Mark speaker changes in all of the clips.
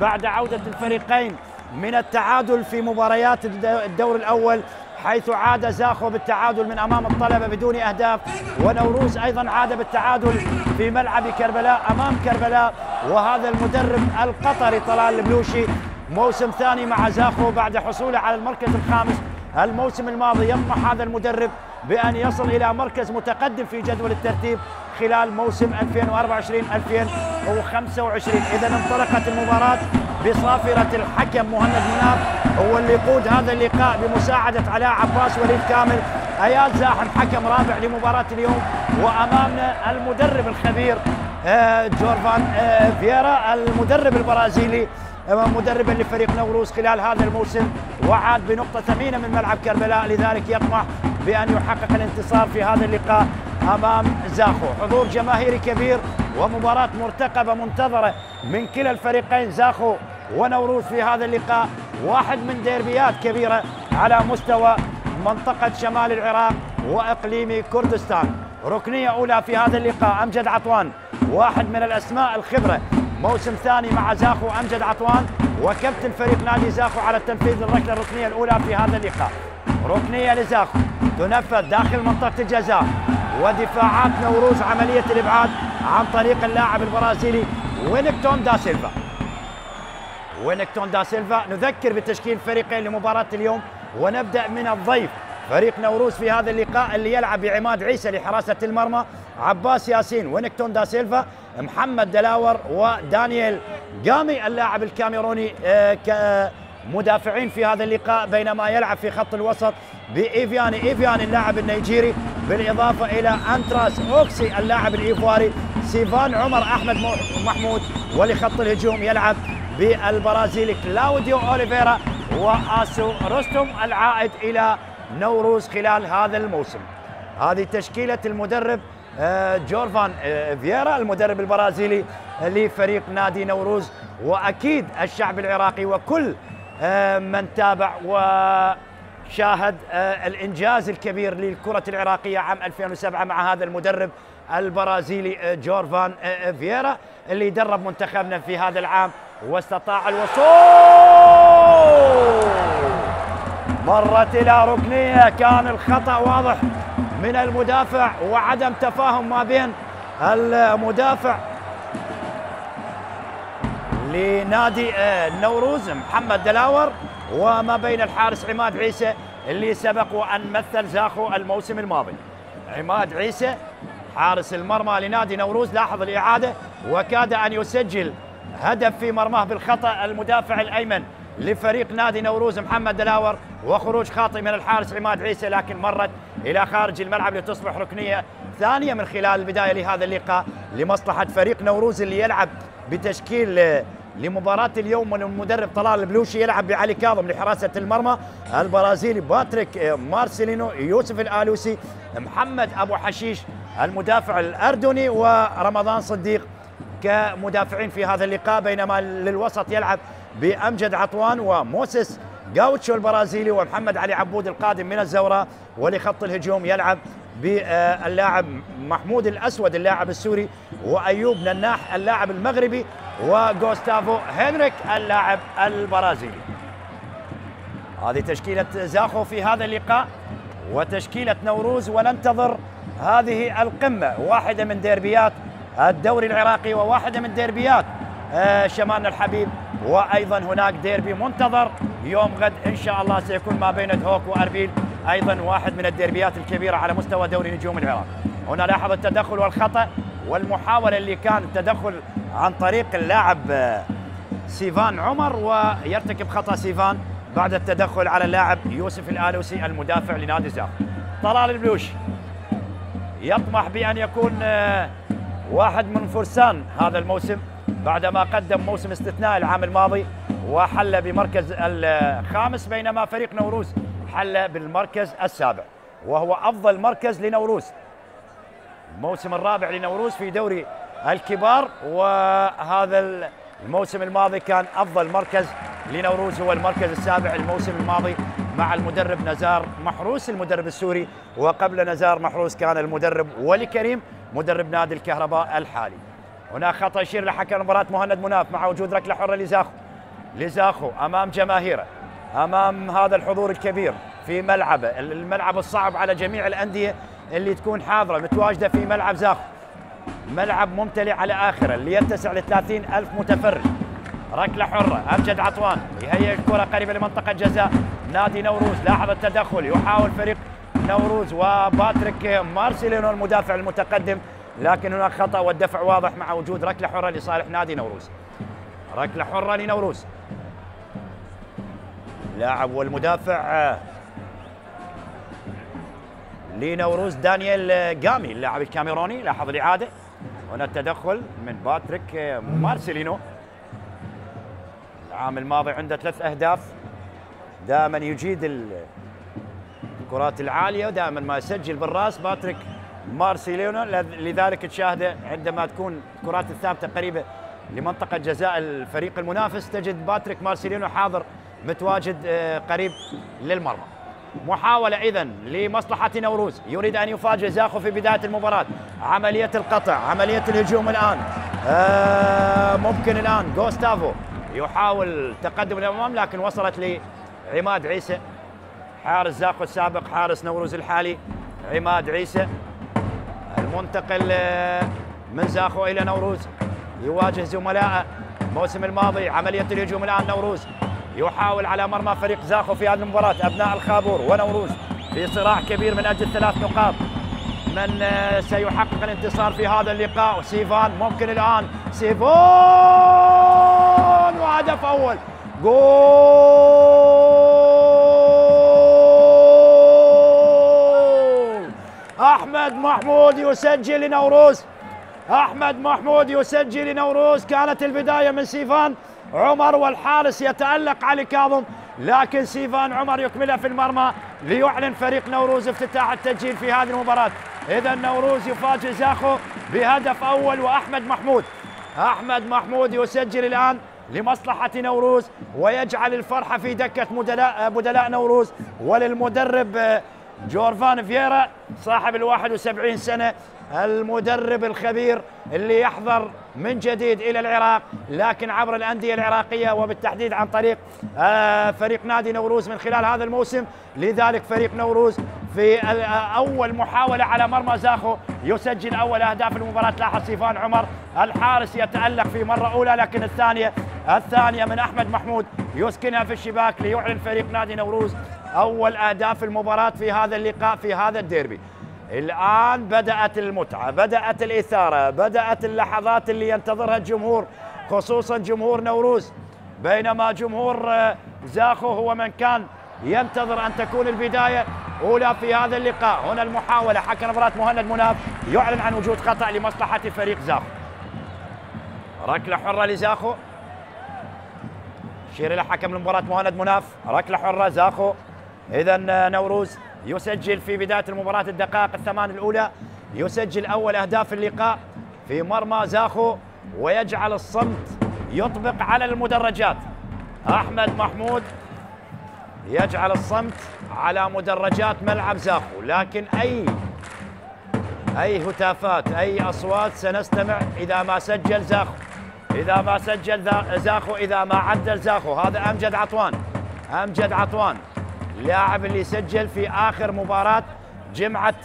Speaker 1: بعد عودة الفريقين من التعادل في مباريات الدور الأول، حيث عاد زاخو بالتعادل من أمام الطلبة بدون أهداف، ونوروز أيضا عاد بالتعادل في ملعب كربلاء أمام كربلاء. وهذا المدرب القطري طلال البلوشي موسم ثاني مع زاخو بعد حصوله على المركز الخامس الموسم الماضي. يطمح هذا المدرب بأن يصل إلى مركز متقدم في جدول الترتيب خلال موسم 2024-2025. إذا انطلقت المباراة بصافرة الحكم مهند مناف، هو اللي يقود هذا اللقاء بمساعدة علاء عباس وليد كامل. اياد زاحم حكم رابع لمباراة اليوم، وأمامنا المدرب الخبير جورفان فييرا المدرب البرازيلي، مدربا لفريق نوروز خلال هذا الموسم، وعاد بنقطة ثمينة من ملعب كربلاء، لذلك يطمح بأن يحقق الانتصار في هذا اللقاء أمام زاخو. حضور جماهيري كبير ومباراة مرتقبة منتظرة من كلا الفريقين زاخو ونوروز في هذا اللقاء، واحد من ديربيات كبيرة على مستوى منطقة شمال العراق وإقليم كردستان. ركنية أولى في هذا اللقاء أمجد عطوان، واحد من الأسماء الخبرة، موسم ثاني مع زاخو أمجد عطوان، وكابتن فريق نادي زاخو على التنفيذ الركلة الركنية الأولى في هذا اللقاء. ركنية لزاخو تنفذ داخل منطقة الجزاء، ودفاعات نوروز عملية الإبعاد عن طريق اللاعب البرازيلي وينكتون دا سيلفا. وينكتون دا سيلفا. نذكر بتشكيل الفريقين لمباراة اليوم، ونبدأ من الضيف فريق نوروز في هذا اللقاء اللي يلعب بعماد عيسى لحراسة المرمى، عباس ياسين، وينكتون دا سيلفا، محمد دلاور، ودانييل قامي اللاعب الكاميروني مدافعين في هذا اللقاء، بينما يلعب في خط الوسط بإيفياني اللاعب النيجيري، بالإضافة إلى أنتراس أوكسي اللاعب الإيفواري، سيفان عمر، أحمد محمود، ولخط الهجوم يلعب بالبرازيلي كلاوديو أوليفيرا وآسو رستم العائد إلى نوروز خلال هذا الموسم. هذه تشكيلة المدرب جورفان فييرا المدرب البرازيلي لفريق نادي نوروز، وأكيد الشعب العراقي وكل من تابع وشاهد الإنجاز الكبير للكرة العراقية عام 2007 مع هذا المدرب البرازيلي جورفان فييرا اللي درب منتخبنا في هذا العام واستطاع الوصول. مرت إلى ركنية، كان الخطأ واضح من المدافع وعدم تفاهم ما بين المدافع لنادي نوروز محمد دلاور وما بين الحارس عماد عيسى اللي سبق وأن مثل زاخو الموسم الماضي. عماد عيسى حارس المرمى لنادي نوروز لاحظ الإعادة وكاد أن يسجل هدف في مرماه بالخطأ المدافع الأيمن لفريق نادي نوروز محمد دلاور، وخروج خاطئ من الحارس عماد عيسى، لكن مرت إلى خارج الملعب لتصبح ركنية ثانية من خلال البداية لهذا اللقاء لمصلحة فريق نوروز اللي يلعب بتشكيل لمباراة اليوم من المدرب طلال البلوشي، يلعب بعلي كاظم لحراسة المرمى، البرازيلي باتريك مارسيلينو، يوسف الآلوسي، محمد أبو حشيش المدافع الأردني، ورمضان صديق كمدافعين في هذا اللقاء، بينما للوسط يلعب بأمجد عطوان وموسيس جاوتشو البرازيلي ومحمد علي عبود القادم من الزوراء، ولخط الهجوم يلعب باللاعب محمود الأسود اللاعب السوري، وأيوب نناح اللاعب المغربي، وغوستافو هنريك اللاعب البرازيلي. هذه تشكيلة زاخو في هذا اللقاء وتشكيلة نوروز، وننتظر هذه القمة، واحدة من ديربيات الدوري العراقي وواحدة من ديربيات شمالنا الحبيب، وأيضا هناك ديربي منتظر يوم غد إن شاء الله سيكون ما بين دهوك وأربيل، أيضا واحد من الديربيات الكبيرة على مستوى دوري نجوم العراق. هنا لاحظ التدخل والخطأ والمحاولة اللي كان التدخل عن طريق اللاعب سيفان عمر، ويرتكب خطأ سيفان بعد التدخل على اللاعب يوسف الآلوسي المدافع لنادي زاخو. طلال البلوشي يطمح بأن يكون واحد من فرسان هذا الموسم بعدما قدم موسم استثنائي العام الماضي وحل بمركز الخامس، بينما فريق نوروز حل بالمركز السابع، وهو أفضل مركز لنوروز. الموسم الرابع لنوروز في دوري الكبار، وهذا الموسم الماضي كان أفضل مركز لنوروز هو المركز السابع الموسم الماضي مع المدرب نزار محروس المدرب السوري، وقبل نزار محروس كان المدرب ولي كريم مدرب نادي الكهرباء الحالي. هنا خطأ يشير لحكم المباراة مهند مناف مع وجود ركلة حرة لزاخو. لزاخو امام جماهيره، امام هذا الحضور الكبير في ملعبه، الملعب الصعب على جميع الانديه اللي تكون حاضره متواجده في ملعب زاخو. ملعب ممتلئ على اخره اللي يتسع ل 30,000 متفرج. ركله حره، امجد عطوان يهيئ الكره قريبه لمنطقه جزاء نادي نوروز. لاحظ التدخل، يحاول فريق نوروز وباتريك مارسيلينو المدافع المتقدم، لكن هناك خطا والدفع واضح مع وجود ركله حره لصالح نادي نوروز. ركله حره لنوروز. لاعب والمدافع لنوروز دانيال جامي اللاعب الكاميروني. لاحظ الاعاده، هنا التدخل من باتريك مارسيلينو. العام الماضي عنده 3 أهداف، دائما يجيد الكرات العاليه ودائما ما يسجل بالراس باتريك مارسيلينو، لذلك تشاهده عندما تكون الكرات الثابته قريبه لمنطقه جزاء الفريق المنافس تجد باتريك مارسيلينو حاضر متواجد قريب للمرمى. محاولة إذن لمصلحة نوروز، يريد أن يفاجئ زاخو في بداية المباراة. عملية القطع، عملية الهجوم الآن. ممكن الآن غوستافو يحاول تقدم للأمام، لكن وصلت لعماد عيسى حارس زاخو السابق، حارس نوروز الحالي. عماد عيسى المنتقل من زاخو إلى نوروز، يواجه زملائه الموسم الماضي. عملية الهجوم الآن نوروز يحاول على مرمى فريق زاخو في هذه المباراة. أبناء الخابور ونوروز في صراع كبير من أجل 3 نقاط. من سيحقق الانتصار في هذا اللقاء؟ سيفان ممكن الآن، سيفان وهدف أول، جول أحمد محمود يسجل لنوروز. أحمد محمود يسجل لنوروز. كانت البداية من سيفان عمر والحارس يتألق علي كاظم، لكن سيفان عمر يكملها في المرمى ليعلن فريق نوروز افتتاح التسجيل في هذه المباراة. إذا نوروز يفاجئ زاخو بهدف أول، أحمد محمود يسجل الآن لمصلحة نوروز ويجعل الفرحة في دكة بدلاء نوروز. وللمدرب جورفان فييرا صاحب 71 سنة، المدرب الخبير اللي يحضر من جديد إلى العراق، لكن عبر الأندية العراقية وبالتحديد عن طريق فريق نادي نوروز من خلال هذا الموسم. لذلك فريق نوروز في أول محاولة على مرمى زاخو يسجل أول أهداف المباراة. لاحظ سيفان عمر الحارس يتألق في مرة أولى، لكن الثانية من أحمد محمود يسكنها في الشباك ليعلن فريق نادي نوروز أول أهداف المباراة في هذا اللقاء في هذا الديربي. الآن بدأت المتعة، بدأت الإثارة، بدأت اللحظات اللي ينتظرها الجمهور، خصوصا جمهور نوروز، بينما جمهور زاخو هو من كان ينتظر أن تكون البداية أولى في هذا اللقاء. هنا المحاولة، حكم مباراة مهند مناف يعلن عن وجود خطأ لمصلحة فريق زاخو. ركلة حرة لزاخو، يشير إلى حكم المباراة مهند مناف. ركلة حرة زاخو. إذا نوروز يسجل في بداية المباراة الدقائق الثمان الأولى، يسجل أول أهداف اللقاء في مرمى زاخو ويجعل الصمت يطبق على المدرجات. أحمد محمود يجعل الصمت على مدرجات ملعب زاخو، لكن أي هتافات، أي أصوات سنستمع إذا ما سجل زاخو، إذا ما سجل زاخو، إذا ما عدل زاخو. هذا أمجد عطوان اللاعب اللي سجل في آخر مباراة جمعة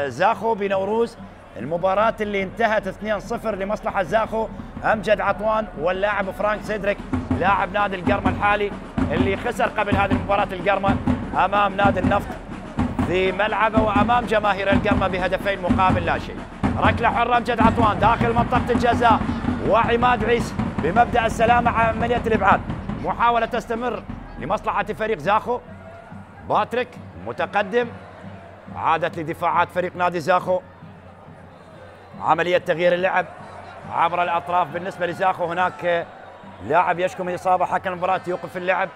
Speaker 1: زاخو بنوروز، المباراة اللي انتهت 2-0 لمصلحة زاخو. أمجد عطوان واللاعب فرانك سيدريك لاعب نادي القرمة الحالي اللي خسر قبل هذه المباراة القرمة أمام نادي النفط في ملعبه وأمام جماهير القرمة بهدفين مقابل لا شيء. ركلة حرة أمجد عطوان داخل منطقة الجزاء، وعماد عيسى بمبدأ السلامة عملية الإبعاد. محاولة تستمر لمصلحة فريق زاخو. باتريك متقدم، عادت لدفاعات فريق نادي زاخو. عملية تغيير اللعب عبر الأطراف بالنسبة لزاخو. هناك لاعب يشكو من إصابة، حكم المباراة يوقف اللعب.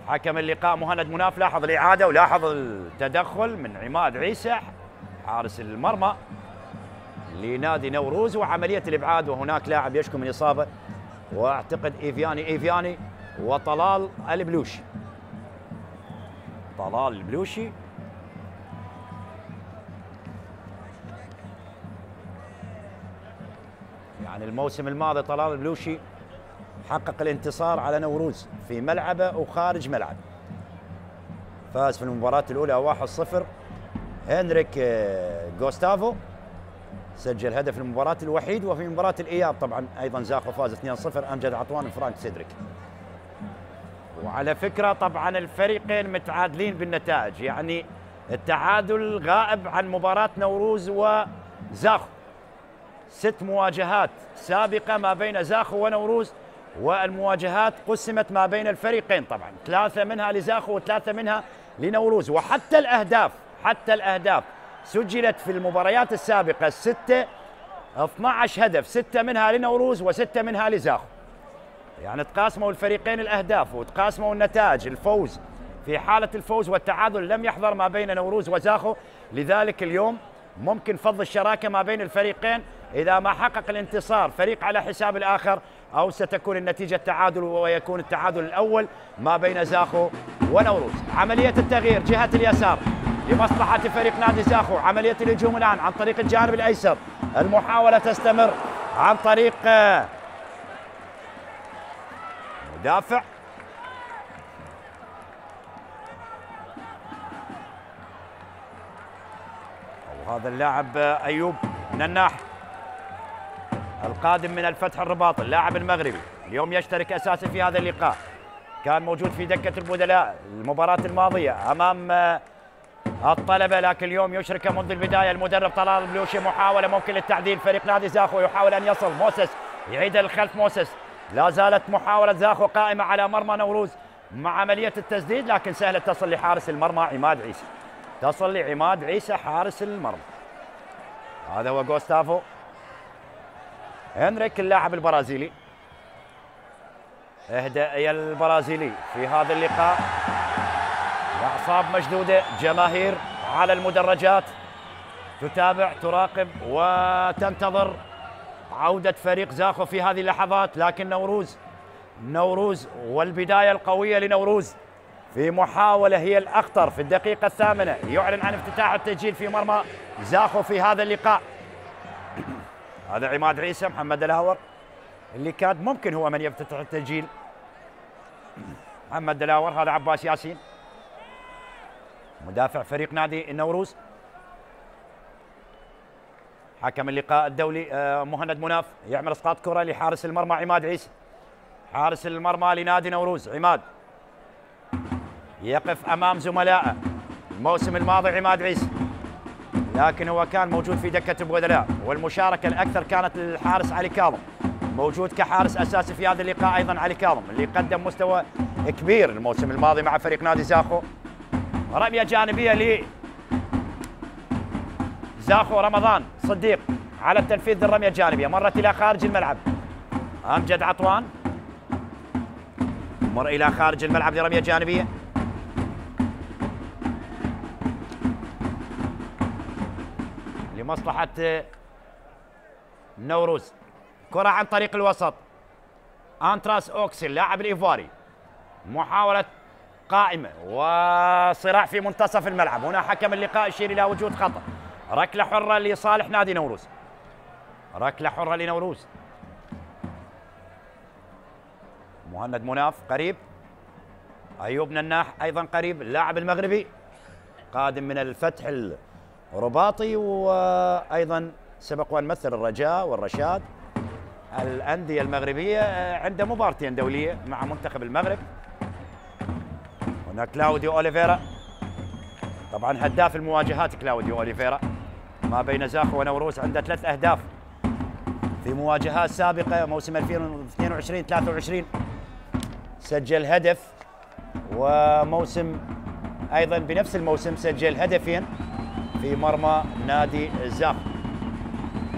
Speaker 1: حكم اللقاء مهند مناف لاحظ الإعادة ولاحظ التدخل من عماد عيسى حارس المرمى لنادي نوروز وعملية الإبعاد. وهناك لاعب يشكو من إصابة، واعتقد إيفياني وطلال البلوشي. طلال البلوشي يعني الموسم الماضي طلال البلوشي حقق الانتصار على نوروز في ملعبه وخارج ملعب. فاز في المباراة الأولى 1-0. هنريك غوستافو سجل هدف المباراة الوحيد، وفي مباراة الإياب طبعا أيضا زاخو فاز 2-0. أمجد عطوان فرانك سيدريك. وعلى فكرة طبعا الفريقين متعادلين بالنتائج، يعني التعادل غائب عن مباراة نوروز وزاخو. 6 مواجهات سابقة ما بين زاخو ونوروز، والمواجهات قسمت ما بين الفريقين طبعا، 3 منها لزاخو و3 منها لنوروز. وحتى الأهداف سجلت في المباريات السابقة 12 هدف، 6 منها لنوروز و6 منها لزاخو. يعني تقاسموا الفريقين الأهداف وتقاسموا النتائج. الفوز في حالة الفوز والتعادل لم يحضر ما بين نوروز وزاخو، لذلك اليوم ممكن فض الشراكة ما بين الفريقين إذا ما حقق الانتصار فريق على حساب الآخر، أو ستكون النتيجة تعادل ويكون التعادل الأول ما بين زاخو ونوروز. عملية التغيير جهة اليسار لمصلحة فريق نادي زاخو. عملية الهجوم الآن عن طريق الجانب الأيسر. المحاولة تستمر عن طريق مدافع وهذا اللاعب أيوب نناح القادم من الفتح الرباط، اللاعب المغربي اليوم يشترك أساسي في هذا اللقاء. كان موجود في دكة البدلاء المباراة الماضية أمام الطلبة، لكن اليوم يشرك منذ البداية المدرب طلال بلوشي. محاولة ممكن للتعديل، فريق نادي زاخو يحاول أن يصل. موسس يعيد للخلف. موسس لا زالت محاولة زاخو قائمة على مرمى نوروز مع عملية التسديد، لكن سهلة تصل لحارس المرمى عماد عيسى. تصل لعماد عيسى حارس المرمى. هذا هو غوستافو هنريك اللاعب البرازيلي. اهدأ البرازيلي في هذا اللقاء. الأعصاب مشدودة، جماهير على المدرجات تتابع تراقب وتنتظر عودة فريق زاخو في هذه اللحظات. لكن نوروز والبداية القوية لنوروز في محاولة هي الأخطر في الدقيقة الثامنة يعلن عن افتتاح التسجيل في مرمى زاخو في هذا اللقاء. هذا عماد عيسى. محمد دلاور اللي كان ممكن هو من يفتتح التسجيل. محمد دلاور. هذا عباس ياسين مدافع فريق نادي النوروز. حكم اللقاء الدولي مهند مناف يعمل اسقاط كره لحارس المرمى عماد عيسى. حارس المرمى لنادي نوروز عماد يقف امام زملائه الموسم الماضي عماد عيسى، لكن هو كان موجود في دكه البدلاء، والمشاركه الاكثر كانت للحارس علي كاظم، موجود كحارس اساسي في هذا اللقاء ايضا علي كاظم اللي قدم مستوى كبير الموسم الماضي مع فريق نادي زاخو. رميه جانبيه ل زاخو. رمضان صديق على التنفيذ الرميه الجانبيه، مرت الى خارج الملعب. امجد عطوان مر الى خارج الملعب لرميه جانبيه. لمصلحه نوروز. كره عن طريق الوسط. انتراس اوكسي اللاعب الايفواري. محاوله قائمه وصراع في منتصف الملعب. هنا حكم اللقاء يشير الى وجود خطأ. ركله حره لصالح نادي نوروز. ركله حره لنوروز. مهند مناف قريب. ايوب نناح ايضا قريب، اللاعب المغربي قادم من الفتح الرباطي، وايضا سبق وان مثل الرجاء والرشاد الانديه المغربيه عنده مباراتين دوليه مع منتخب المغرب. هنا كلاوديو اوليفيرا طبعا هداف المواجهات. كلاوديو اوليفيرا ما بين زاخو ونوروز عنده 3 أهداف في مواجهات سابقه موسم 2022 23 سجل هدف، وموسم ايضا بنفس الموسم سجل هدفين في مرمى نادي زاخو.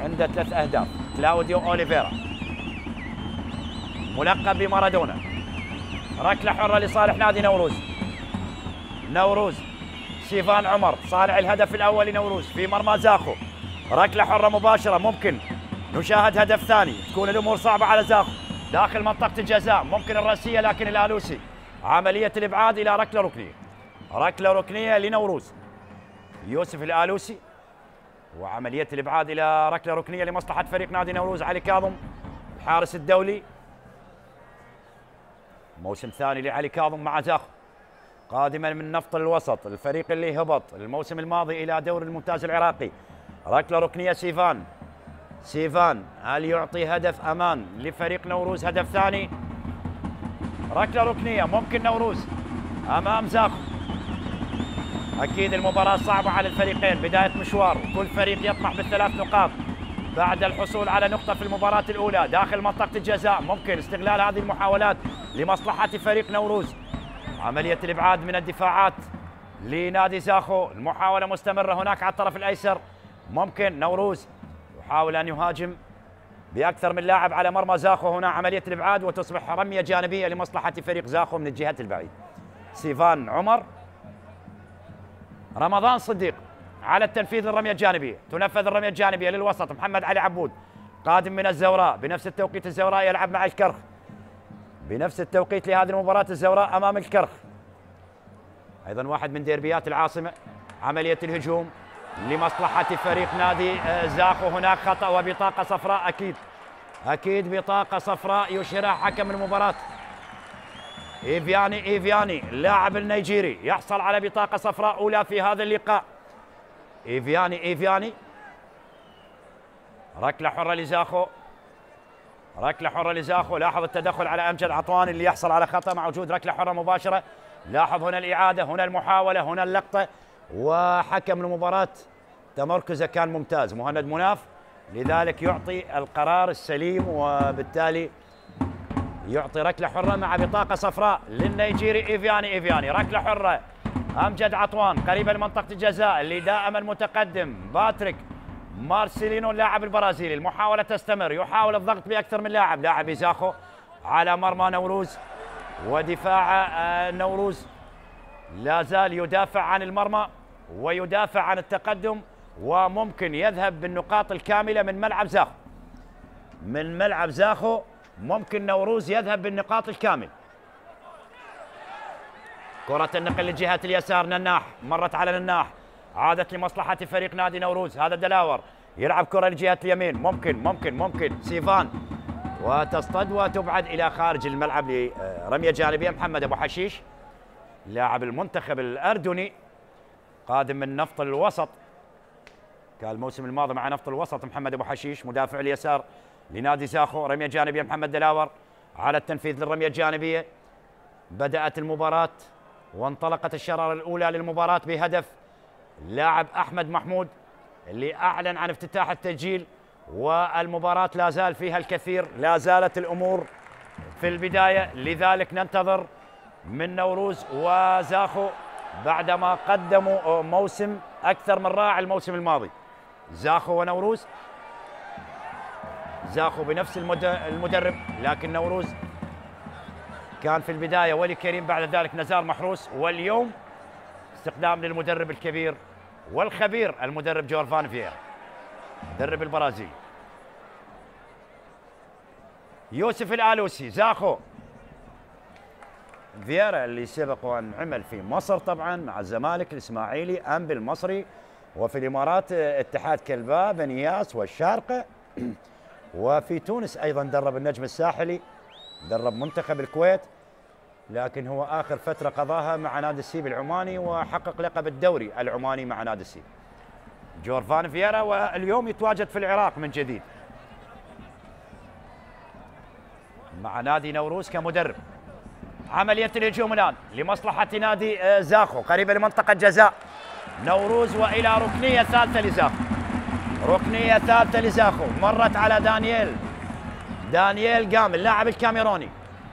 Speaker 1: عنده 3 أهداف. كلاوديو اوليفيرا ملقب بمارادونا. ركله حره لصالح نادي نوروز. سيفان عمر صانع الهدف الاول لنوروز في مرمى زاخو. ركله حره مباشره، ممكن نشاهد هدف ثاني. تكون الامور صعبه على زاخو داخل منطقه الجزاء، ممكن الراسيه، لكن الالوسي عمليه الابعاد الى ركله ركنيه. ركله ركنيه لنوروز. يوسف الالوسي وعمليه الابعاد الى ركله ركنيه لمصلحه فريق نادي نوروز. علي كاظم الحارس الدولي موسم ثاني لعلي كاظم مع زاخو، قادما من نفط الوسط، الفريق اللي هبط الموسم الماضي الى دوري الممتاز العراقي. ركله ركنيه سيفان هل يعطي هدف امان لفريق نوروز؟ هدف ثاني، ركله ركنيه ممكن نوروز امام زاخو. اكيد المباراه صعبه على الفريقين، بدايه مشوار، كل فريق يطمح بالثلاث نقاط بعد الحصول على نقطه في المباراه الاولى داخل منطقه الجزاء. ممكن استغلال هذه المحاولات لمصلحه فريق نوروز. عمليه الابعاد من الدفاعات لنادي زاخو، المحاوله مستمره هناك على الطرف الايسر. ممكن نوروز يحاول ان يهاجم باكثر من لاعب على مرمى زاخو. هنا عمليه الابعاد وتصبح رميه جانبيه لمصلحه فريق زاخو من الجهه البعيد. سيفان عمر، رمضان صديق على التنفيذ للرميه الجانبيه. تنفذ الرميه الجانبيه للوسط، محمد علي عبود قادم من الزوراء، بنفس التوقيت الزوراء يلعب مع الكرخ، بنفس التوقيت لهذه المباراه الزوراء امام الكرخ، ايضا واحد من ديربيات العاصمه. عمليه الهجوم لمصلحه فريق نادي زاخو، هناك خطا وبطاقه صفراء، اكيد بطاقه صفراء يشيرها حكم المباراه. إيفياني اللاعب النيجيري يحصل على بطاقة صفراء أولى في هذا اللقاء. إيفياني ركلة حرة لزاخو، لاحظ التدخل على أمجد عطوان اللي يحصل على خطأ مع وجود ركلة حرة مباشرة. لاحظ هنا الإعادة، هنا المحاولة، هنا اللقطة، وحكم المباراة تمركزه كان ممتاز مهند مناف، لذلك يعطي القرار السليم وبالتالي يعطي ركلة حرة مع بطاقة صفراء للنيجيري إيفياني. ركلة حرة أمجد عطوان قريبة لمنطقة الجزاء اللي دائما متقدم باتريك مارسيلينو اللاعب البرازيلي. المحاولة تستمر، يحاول الضغط بأكثر من لاعب زاخو على مرمى نوروز، ودفاع نوروز لا زال يدافع عن المرمى ويدافع عن التقدم، وممكن يذهب بالنقاط الكاملة من ملعب زاخو. ممكن نوروز يذهب بالنقاط الكامل. كرة النقل لجهة اليسار، نناح مرت على نناح، عادت لمصلحة فريق نادي نوروز. هذا دلاور يلعب كرة لجهة اليمين، ممكن سيفان، وتصطد وتبعد إلى خارج الملعب لرمية جانبية. محمد أبو حشيش لاعب المنتخب الأردني قادم من نفط الوسط، كان الموسم الماضي مع نفط الوسط. محمد أبو حشيش مدافع اليسار لنادي زاخو. رمية جانبية محمد دلاور على التنفيذ للرمية الجانبية. بدأت المباراة وانطلقت الشرارة الأولى للمباراة بهدف لاعب أحمد محمود اللي أعلن عن افتتاح التسجيل، والمباراة لا زال فيها الكثير، لا زالت الأمور في البداية، لذلك ننتظر من نوروز وزاخو بعدما قدموا موسم أكثر من رائع الموسم الماضي. زاخو ونوروز، زاخو بنفس المدرب، لكن نوروز كان في البداية ولي كريم، بعد ذلك نزار محروس، واليوم استخدام للمدرب الكبير والخبير المدرب جورفان فييرا مدرب البرازيل. يوسف الآلوسي، زاخو، فييرا اللي سبق وأن عمل في مصر طبعا مع الزمالك الإسماعيلي، أنبي المصري، وفي الإمارات اتحاد كلباء، بنياس والشارقة، وفي تونس أيضا درب النجم الساحلي، درب منتخب الكويت، لكن هو آخر فترة قضاها مع نادي السيب العماني وحقق لقب الدوري العماني مع نادي السيب. جورفان فييرا واليوم يتواجد في العراق من جديد مع نادي نوروز كمدرب. عملية الهجوم الآن لمصلحة نادي زاخو قريبة لمنطقة جزاء نوروز، وإلى ركنية ثالثة لزاخو. ركنية ثالثة لزاخو مرت على دانييل قامي اللاعب الكاميروني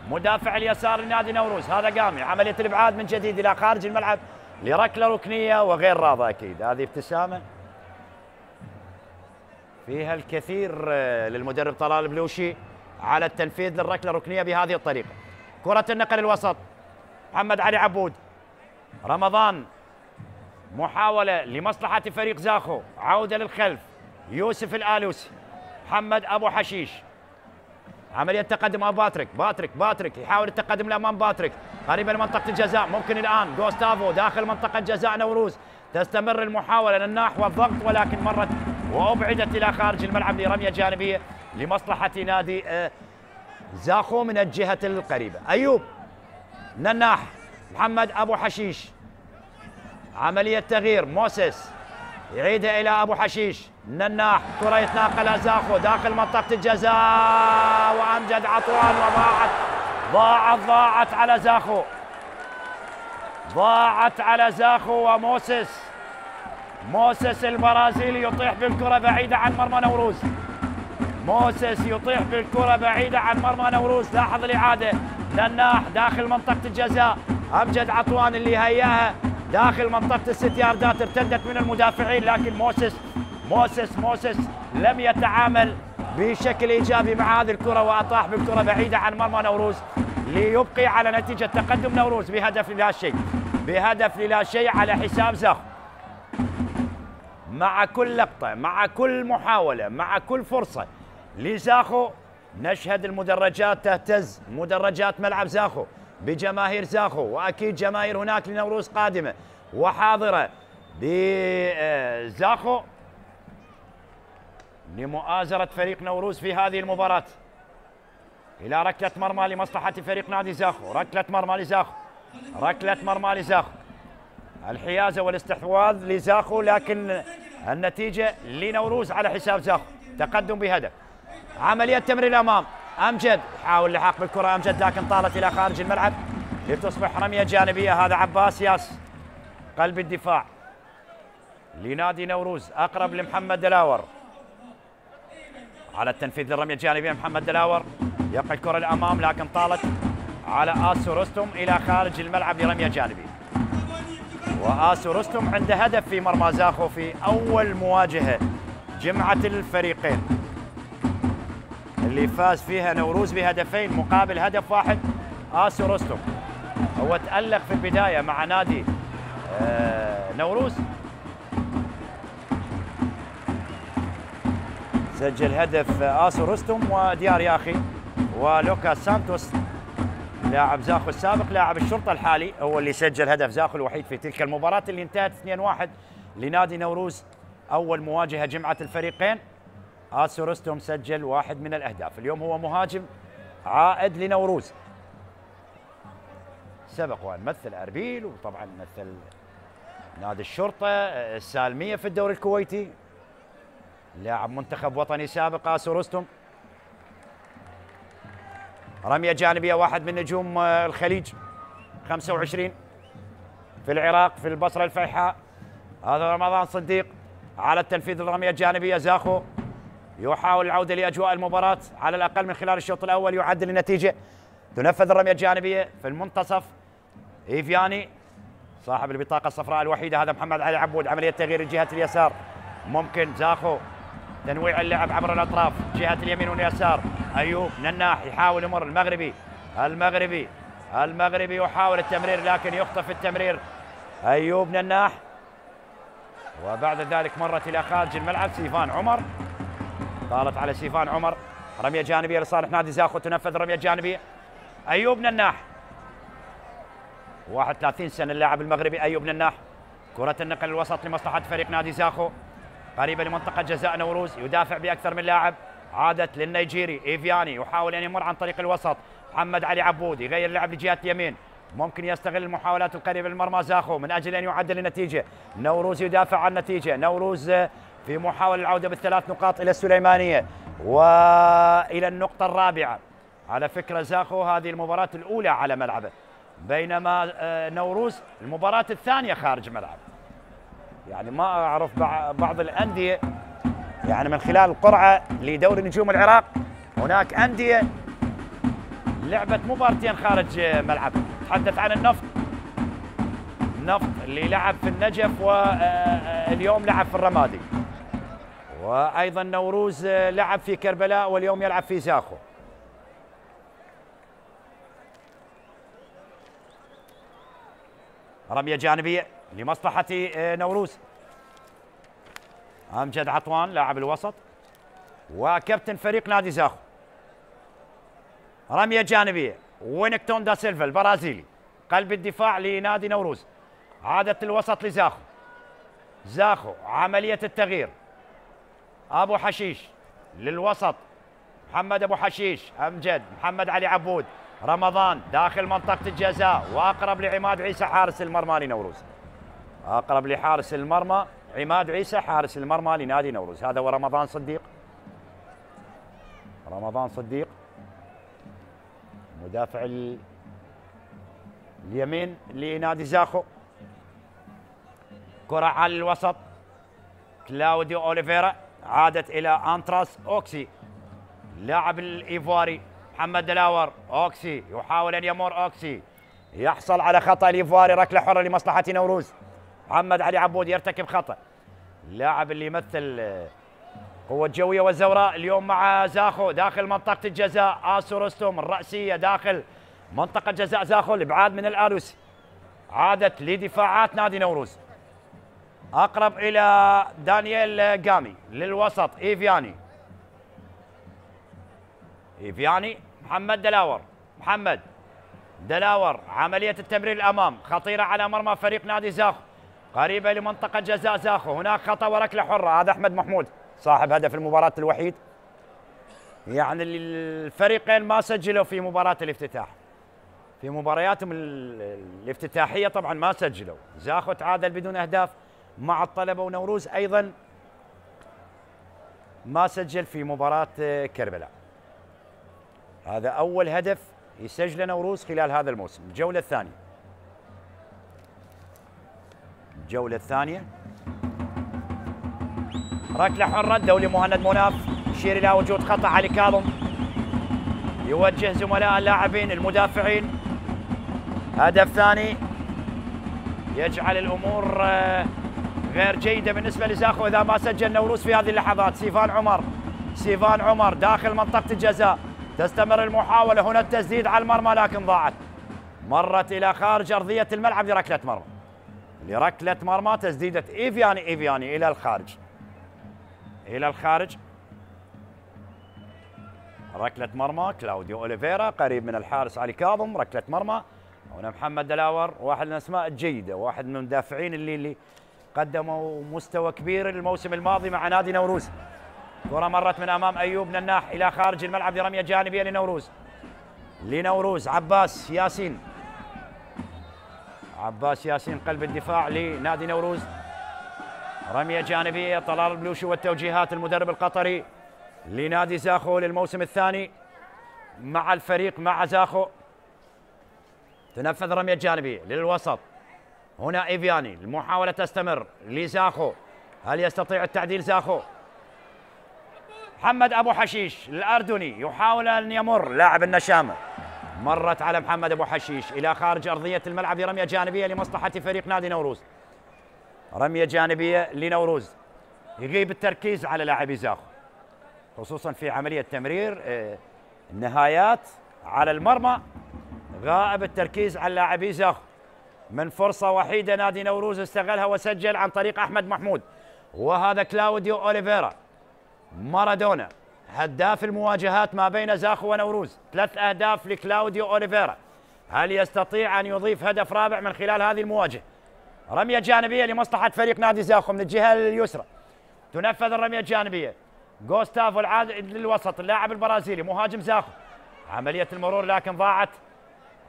Speaker 1: مدافع اليسار لنادي نوروز. هذا قامي، عملية الإبعاد من جديد إلى خارج الملعب لركلة ركنية وغير راضة. أكيد هذه ابتسامة فيها الكثير للمدرب طلال البلوشي على التنفيذ للركلة الركنية بهذه الطريقة. كرة النقل الوسط، محمد علي عبود، رمضان، محاولة لمصلحة فريق زاخو، عودة للخلف، يوسف الآلوسي، محمد أبو حشيش، عملية تقدم أمام باتريك يحاول التقدم لأمام باتريك قريبا لمنطقة الجزاء. ممكن الآن جوستافو داخل منطقة جزاء نوروز، تستمر المحاولة للنحو والضغط، ولكن مرت وأبعدت إلى خارج الملعب لرمية جانبية لمصلحة نادي زاخو من الجهة القريبة. أيوب نناح محمد أبو حشيش، عملية تغيير موسيس يعيدها إلى أبو حشيش، نناح كرة يتناقلها زاخو داخل منطقة الجزاء وأمجد عطوان ضاعت على زاخو، ضاعت على زاخو موسيس البرازيلي يطيح بالكرة بعيدة عن مرمى نوروز، موسيس يطيح بالكرة بعيدة عن مرمى نوروز. لاحظ الإعادة، نناح داخل منطقة الجزاء، أمجد عطوان اللي هياها داخل منطقة الست ياردات، ارتدت من المدافعين، لكن موسيس لم يتعامل بشكل إيجابي مع هذه الكرة وأطاح بالكرة بعيدة عن مرمى نوروز ليبقي على نتيجة تقدم نوروز بهدف لا شيء على حساب زاخو. مع كل لقطة، مع كل محاولة، مع كل فرصة لزاخو نشهد المدرجات تهتز، مدرجات ملعب زاخو بجماهير زاخو، وأكيد جماهير هناك لنوروز قادمة وحاضرة بزاخو لمؤازرة فريق نوروز في هذه المباراة. إلى ركلة مرمى لمصلحة فريق نادي زاخو، ركلة مرمى لزاخو، الحيازة والاستحواذ لزاخو، لكن النتيجة لنوروز على حساب زاخو، تقدم بهدف. عملية تمرير الأمام، أمجد يحاول اللحاق بالكرة، أمجد لكن طالت إلى خارج الملعب لتصبح رمية جانبية. هذا عباس ياس قلب الدفاع لنادي نوروز، أقرب لمحمد دلاور على التنفيذ للرمية الجانبية. محمد دلاور يقع الكرة الأمام لكن طالت على آسو رستم إلى خارج الملعب لرمية جانبية. وآسو رستم عنده هدف في مرمى زاخو في أول مواجهة جمعت الفريقين اللي فاز فيها نوروز بهدفين مقابل هدف واحد. آسو رستم هو تألق في البداية مع نادي نوروز، سجل هدف آسو رستم وديار ياخي، ولوكاس سانتوس لاعب زاخو السابق لاعب الشرطة الحالي هو اللي سجل هدف زاخو الوحيد في تلك المباراة اللي انتهت 2-1 لنادي نوروز. أول مواجهة جمعت الفريقين، آسو رستم سجل واحد من الأهداف. اليوم هو مهاجم عائد لنوروز، سبق وأن مثل أربيل وطبعا مثل نادي الشرطة السالمية في الدوري الكويتي، لاعب منتخب وطني سابق آسو رستم. رمية جانبية، واحد من نجوم الخليج 25 في العراق في البصرة الفيحاء، هذا رمضان صديق على التنفيذ الرمية الجانبية. زاخو يحاول العودة لأجواء المباراة على الأقل من خلال الشوط الأول، يعدل النتيجة. تنفذ الرمية الجانبية في المنتصف، إيفياني صاحب البطاقة الصفراء الوحيدة هذا محمد علي عبود، عملية تغيير الجهة اليسار، ممكن زاخو تنويع اللعب عبر الأطراف جهة اليمين واليسار. أيوب نناح يحاول يمر، المغربي يحاول التمرير لكن يخطف التمرير أيوب نناح، وبعد ذلك مرت إلى خارج الملعب. سيفان عمر طالت على سيفان عمر، رمية جانبية لصالح نادي زاخو. تنفذ الرمية الجانبية، أيوب نناح 31 سنة اللاعب المغربي أيوب نناح. كرة النقل الوسط لمصلحة فريق نادي زاخو قريبة لمنطقة جزاء نوروز، يدافع بأكثر من لاعب، عادت للنيجيري إيفياني يحاول أن يمر عن طريق الوسط. محمد علي عبود يغير اللعب لجهة اليمين، ممكن يستغل المحاولات القريبة للمرمى زاخو من أجل أن يعدل النتيجة. نوروز يدافع عن النتيجة، نوروز في محاولة العودة بالثلاث نقاط إلى السليمانية وإلى النقطة الرابعة. على فكرة زاخو هذه المباراة الأولى على ملعبه، بينما نوروز المباراة الثانية خارج ملعب. يعني ما أعرف بعض الأندية، يعني من خلال القرعة لدوري نجوم العراق هناك أندية لعبت مباراتين خارج ملعبها. تحدث عن النفط اللي لعب في النجف واليوم لعب في الرمادي، وأيضا نوروز لعب في كربلاء واليوم يلعب في زاخو. رمية جانبية لمصلحة نوروز، أمجد عطوان لاعب الوسط وكابتن فريق نادي زاخو. رمية جانبية، وينكتون دا سيلفا البرازيلي قلب الدفاع لنادي نوروز، عادت الوسط لزاخو. زاخو عملية التغيير، أبو حشيش للوسط، محمد أبو حشيش، أمجد، محمد علي عبود، رمضان داخل منطقة الجزاء وأقرب لعماد عيسى حارس المرمى لنوروز. أقرب لحارس المرمى عماد عيسى حارس المرمى لنادي نوروز. هذا هو رمضان صديق. رمضان صديق مدافع اليمين لنادي زاخو. كرة على الوسط، كلاوديو أوليفيرا عادت إلى أنتراس أوكسي لاعب الإيفواري. محمد دلاور، أوكسي يحاول أن يمر، أوكسي يحصل على خطأ الإيفواري، ركلة حرة لمصلحة نوروز. محمد علي عبود يرتكب خطأ، اللاعب اللي يمثل قوة جوية والزوراء اليوم مع زاخو داخل منطقة الجزاء. آسو رستم الرأسية داخل منطقة جزاء زاخو، الإبعاد من الآلوسي. عادت لدفاعات نادي نوروز، أقرب إلى دانييل جامي للوسط. إيفياني محمد دلاور. محمد دلاور عملية التمرير الأمام خطيرة على مرمى فريق نادي زاخو، قريبة لمنطقة جزاء زاخو. هناك خطأ وركلة حرة. هذا أحمد محمود صاحب هدف المباراة الوحيد. يعني الفريقين ما سجلوا في مباراة الافتتاح، في مبارياتهم الافتتاحية طبعا ما سجلوا. زاخو تعادل بدون أهداف مع الطلبة، ونوروز أيضا ما سجل في مباراة كربلاء. هذا أول هدف يسجله نوروز خلال هذا الموسم. الجولة الثانية، الجولة الثانية ركلة حرة. الدولي مهند مناف يشير إلى وجود خطأ. علي كاظم يوجه زملاء اللاعبين المدافعين. هدف ثاني يجعل الأمور غير جيدة بالنسبة لزاخو إذا ما سجل نوروز في هذه اللحظات. سيفان عمر داخل منطقة الجزاء، تستمر المحاولة. هنا التسديد على المرمى لكن ضاعت، مرت إلى خارج أرضية الملعب لركلة مرمى. تسديدة إيفياني إلى الخارج. ركلة مرمى كلاوديو أوليفيرا قريب من الحارس علي كاظم. ركلة مرمى. هنا محمد دلاور واحد من الأسماء الجيدة، واحد من المدافعين اللي قدموا مستوى كبير الموسم الماضي مع نادي نوروز. كرة مرت من أمام أيوب نناح إلى خارج الملعب لرمية جانبية لنوروز. عباس ياسين قلب الدفاع لنادي نوروز. رمية جانبية. طلال البلوشي والتوجيهات المدرب القطري لنادي زاخو للموسم الثاني مع الفريق مع زاخو. تنفذ رمية جانبية للوسط. هنا إيفياني، المحاولة تستمر لزاخو. هل يستطيع التعديل زاخو؟ محمد أبو حشيش الأردني يحاول أن يمر، لاعب النشامة. مرت على محمد أبو حشيش إلى خارج أرضية الملعب لرمية جانبية لمصلحة فريق نادي نوروز. رمية جانبية لنوروز. يغيب التركيز على لاعبي زاخو خصوصا في عملية تمرير النهايات على المرمى. غائب التركيز على لاعبي زاخو. من فرصة وحيدة نادي نوروز استغلها وسجل عن طريق أحمد محمود، وهذا كلاوديو أوليفيرا مارادونا هداف المواجهات ما بين زاخو ونوروز. 3 أهداف لكلاوديو أوليفيرا. هل يستطيع أن يضيف هدف رابع من خلال هذه المواجهة؟ رمية جانبية لمصلحة فريق نادي زاخو من الجهة اليسرى. تنفذ الرمية الجانبية. غوستافو العاد للوسط، اللاعب البرازيلي مهاجم زاخو. عملية المرور لكن ضاعت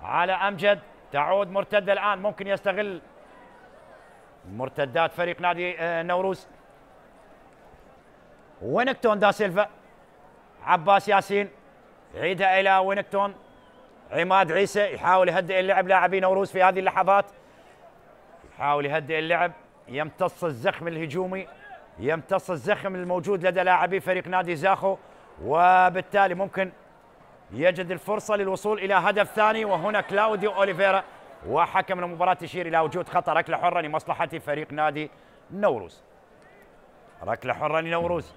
Speaker 1: على أمجد. تعود مرتدة الآن، ممكن يستغل مرتدات فريق نادي نوروز. وينكتون دا سيلفا. عباس ياسين يعيدها إلى وينكتون. عماد عيسى يحاول يهدئ اللعب. لاعبي نوروز في هذه اللحظات يحاول يهدئ اللعب، يمتص الزخم الهجومي، يمتص الزخم الموجود لدى لاعبي فريق نادي زاخو، وبالتالي ممكن يجد الفرصة للوصول إلى هدف ثاني. وهنا كلاوديو أوليفيرا وحكم المباراة يشير إلى وجود خطأ. ركلة حرة لمصلحة فريق نادي نوروز. ركلة حرة لنوروز.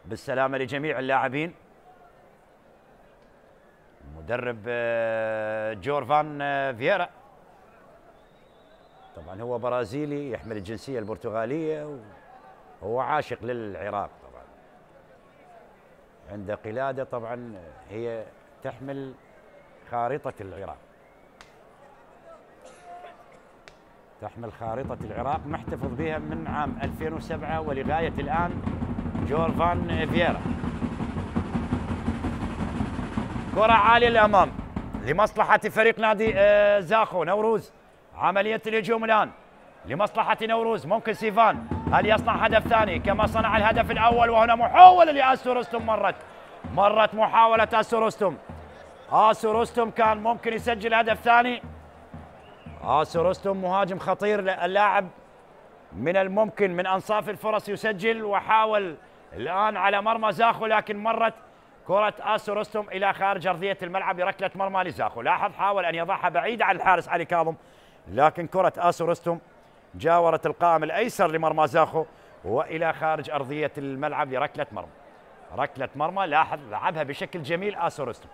Speaker 1: بالسلامة لجميع اللاعبين. مدرب جورفان فييرا طبعا هو برازيلي يحمل الجنسية البرتغالية، وهو عاشق للعراق طبعا. عند قلادة طبعا هي تحمل خارطة العراق، تحمل خارطة العراق، محتفظ بها من عام 2007 ولغاية الآن جورفان فييرا. كرة عالية للأمام لمصلحة فريق نادي زاخو. نوروز عملية الهجوم الآن لمصلحة نوروز. ممكن سيفان هل يصنع هدف ثاني كما صنع الهدف الأول؟ وهنا محاولة لآسو رستم. مرت محاولة آسو رستم. آسو رستم كان ممكن يسجل هدف ثاني. آسو رستم مهاجم خطير، اللاعب من الممكن من أنصاف الفرص يسجل، وحاول الآن على مرمى زاخو لكن مرت كرة آسو رستم إلى خارج أرضية الملعب بركلة مرمى لزاخو. لاحظ حاول أن يضعها بعيدة عن الحارس علي كاظم، لكن كرة آسو رستم جاورت القائم الأيسر لمرمى زاخو وإلى خارج أرضية الملعب بركلة مرمى. ركلة مرمى، لاحظ لعبها بشكل جميل آسو رستم،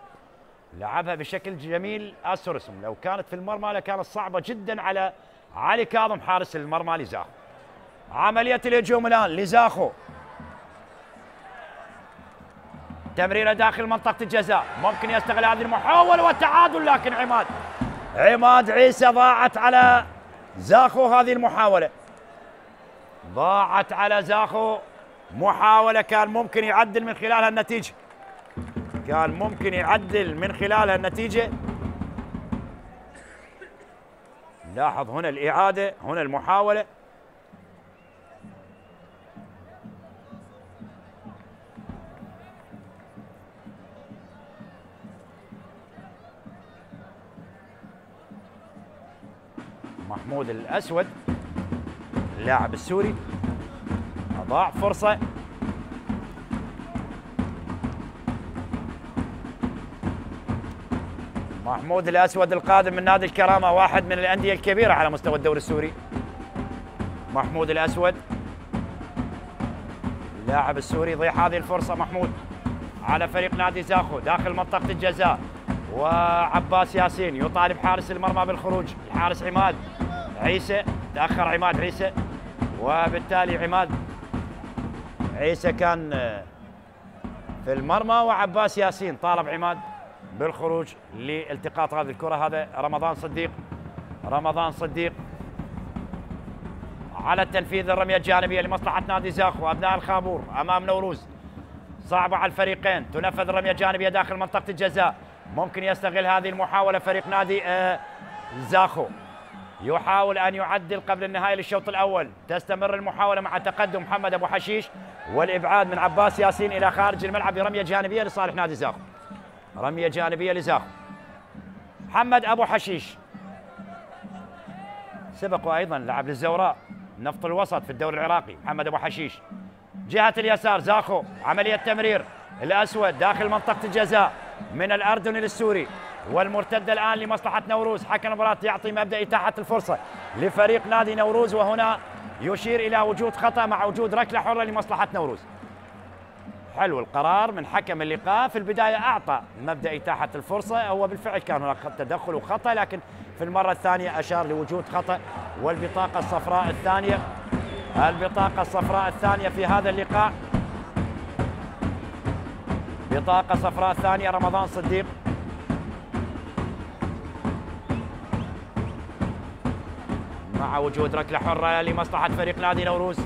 Speaker 1: لعبها بشكل جميل آسو رستم. لو كانت في المرمى لكانت صعبة جدا على علي كاظم حارس المرمى لزاخو. عملية الهجوم الآن لزاخو، تمريرة داخل منطقة الجزاء، ممكن يستغل هذه المحاولة والتعادل، لكن عماد عيسى ضاعت على زاخو هذه المحاولة، ضاعت على زاخو محاولة كان ممكن يعدل من خلالها النتيجة، كان ممكن يعدل من خلالها النتيجة. لاحظ هنا الإعادة، هنا المحاولة، محمود الأسود اللاعب السوري أضاع فرصة. محمود الأسود القادم من نادي الكرامة، واحد من الأندية الكبيرة على مستوى الدوري السوري. محمود الأسود اللاعب السوري يضيع هذه الفرصة. محمود على فريق نادي زاخو داخل منطقة الجزاء، وعباس ياسين يطالب حارس المرمى بالخروج. الحارس عماد عيسى، تأخر عماد عيسى، وبالتالي عماد عيسى كان في المرمى، وعباس ياسين طالب عماد بالخروج لالتقاط هذه الكرة. هذا رمضان صديق على التنفيذ. الرمية الجانبية لمصلحة نادي زاخو، أبناء الخابور أمام نوروز، صعبة على الفريقين. تنفذ الرمية الجانبية داخل منطقة الجزاء، ممكن يستغل هذه المحاولة فريق نادي زاخو، يحاول أن يعدل قبل النهاية للشوط الأول. تستمر المحاولة مع تقدم محمد أبو حشيش، والإبعاد من عباس ياسين إلى خارج الملعب برمية جانبية لصالح نادي زاخو. رمية جانبية لزاخو. محمد أبو حشيش سبقوا أيضا لعب للزوراء نفط الوسط في الدوري العراقي. محمد أبو حشيش جهة اليسار زاخو، عملية تمرير الأسود داخل منطقة الجزاء من الأردني للسوري، والمرتدة الآن لمصلحة نوروز. حكم المباراة يعطي مبدأ إتاحة الفرصة لفريق نادي نوروز، وهنا يشير إلى وجود خطأ مع وجود ركلة حرة لمصلحة نوروز. حلو القرار من حكم اللقاء، في البداية أعطى مبدأ إتاحة الفرصة، هو بالفعل كان هناك تدخل وخطأ، لكن في المرة الثانية أشار لوجود خطأ. والبطاقة الصفراء الثانية، البطاقة الصفراء الثانية في هذا اللقاء، بطاقة صفراء ثانية رمضان صديق. مع وجود ركلة حرة لمصلحة فريق نادي نوروز.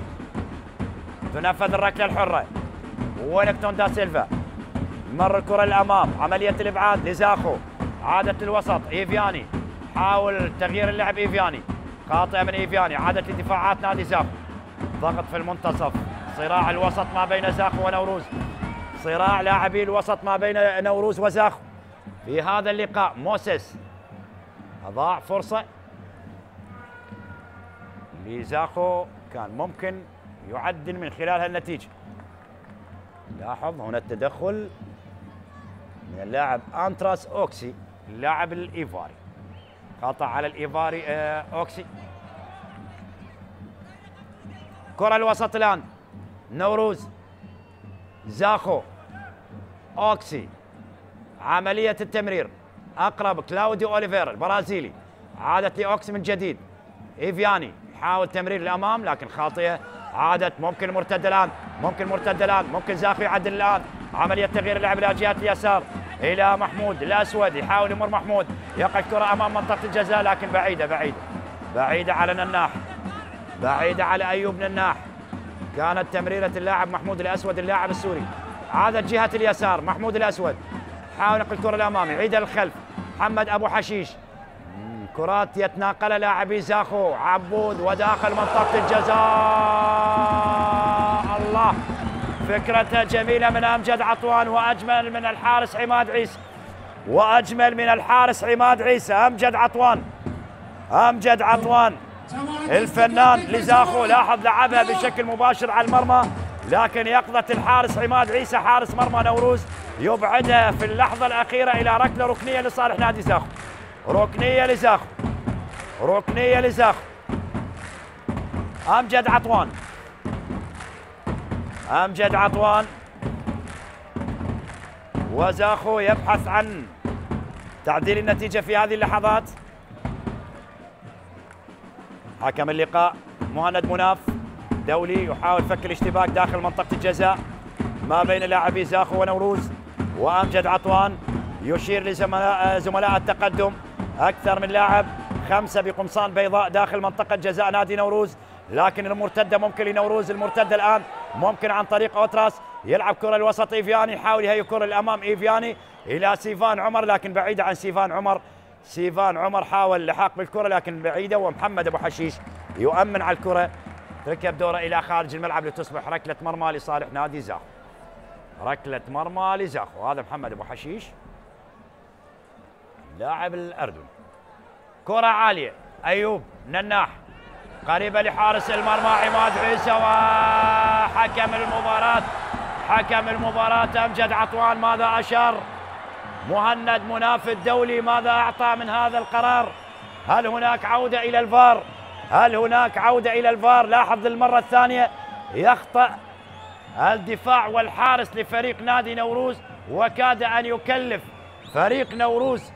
Speaker 1: تنفذ الركلة الحرة، ويلينغتون دا سيلفا مر الكرة للأمام، عملية الإبعاد لزاخو، عادت للوسط. إيفياني حاول تغيير اللعب، إيفياني خاطئة من إيفياني، عادت لدفاعات نادي زاخو. ضغط في المنتصف، صراع الوسط ما بين زاخو ونوروز، صراع لاعبي الوسط ما بين نوروز وزاخو في هذا اللقاء. موسيس أضاع فرصة لزاخو كان ممكن يعدل من خلالها النتيجة. لاحظ هنا التدخل من اللاعب أنتراس أوكسي اللاعب الإيفاري، خطأ على الإيفاري أوكسي. كرة الوسط الآن نوروز، زاخو، أوكسي، عملية التمرير أقرب كلاوديو أوليفيرا البرازيلي، عادت لأوكسي من جديد. إيفياني يحاول تمرير للأمام لكن خاطئة، عادت ممكن مرتدة الآن، ممكن زاخو يعدل الآن. عملية تغيير اللعب إلى جهة اليسار إلى محمود الأسود، يحاول يمر محمود، يقع الكرة أمام منطقة الجزاء لكن بعيدة على نناح، بعيدة على أيوب نناح. كانت تمريرة اللاعب محمود الأسود اللاعب السوري، عادت جهة اليسار. محمود الأسود حاول نقل الكرة الأمامي، عيدها للخلف، محمد أبو حشيش. كرات يتناقلها لاعبي زاخو، عبود وداخل منطقة الجزاء. الله، فكرته جميلة من أمجد عطوان وأجمل من الحارس عماد عيسى، وأجمل من الحارس عماد عيسى. أمجد عطوان الفنان لزاخو، لاحظ لعبها بشكل مباشر على المرمى، لكن يقظة الحارس عماد عيسى حارس مرمى نوروز يبعدها في اللحظة الأخيرة إلى ركلة ركنية لصالح نادي زاخو. ركنية لزاخو. أمجد عطوان وزاخو يبحث عن تعديل النتيجة في هذه اللحظات. حكم اللقاء مهند مناف دولي يحاول فك الاشتباك داخل منطقة الجزاء ما بين لاعبي زاخو ونوروز، وأمجد عطوان يشير لزملاء التقدم. أكثر من لاعب، 5 بقمصان بيضاء داخل منطقة جزاء نادي نوروز، لكن المرتدة ممكن لنوروز. المرتدة الآن ممكن عن طريق أوتراس، يلعب كرة الوسط إيفياني، يحاول يهيئ كرة الأمام إيفياني إلى سيفان عمر، لكن بعيدة عن سيفان عمر حاول لحاق بالكرة لكن بعيدة، ومحمد أبو حشيش يؤمن على الكرة، تركب دوره إلى خارج الملعب لتصبح ركلة مرمى لصالح نادي زاخو. هذا محمد أبو حشيش لاعب الأردن. كرة عالية، أيوب نناح قريبة لحارس المرمى عماد عيسى، وحكم المباراة أمجد عطوان ماذا أشار؟ مهند مناف الدولي ماذا أعطى من هذا القرار؟ هل هناك عودة إلى الفار؟ لاحظ للمرة الثانية يخطأ الدفاع والحارس لفريق نادي نوروز، وكاد أن يكلف فريق نوروز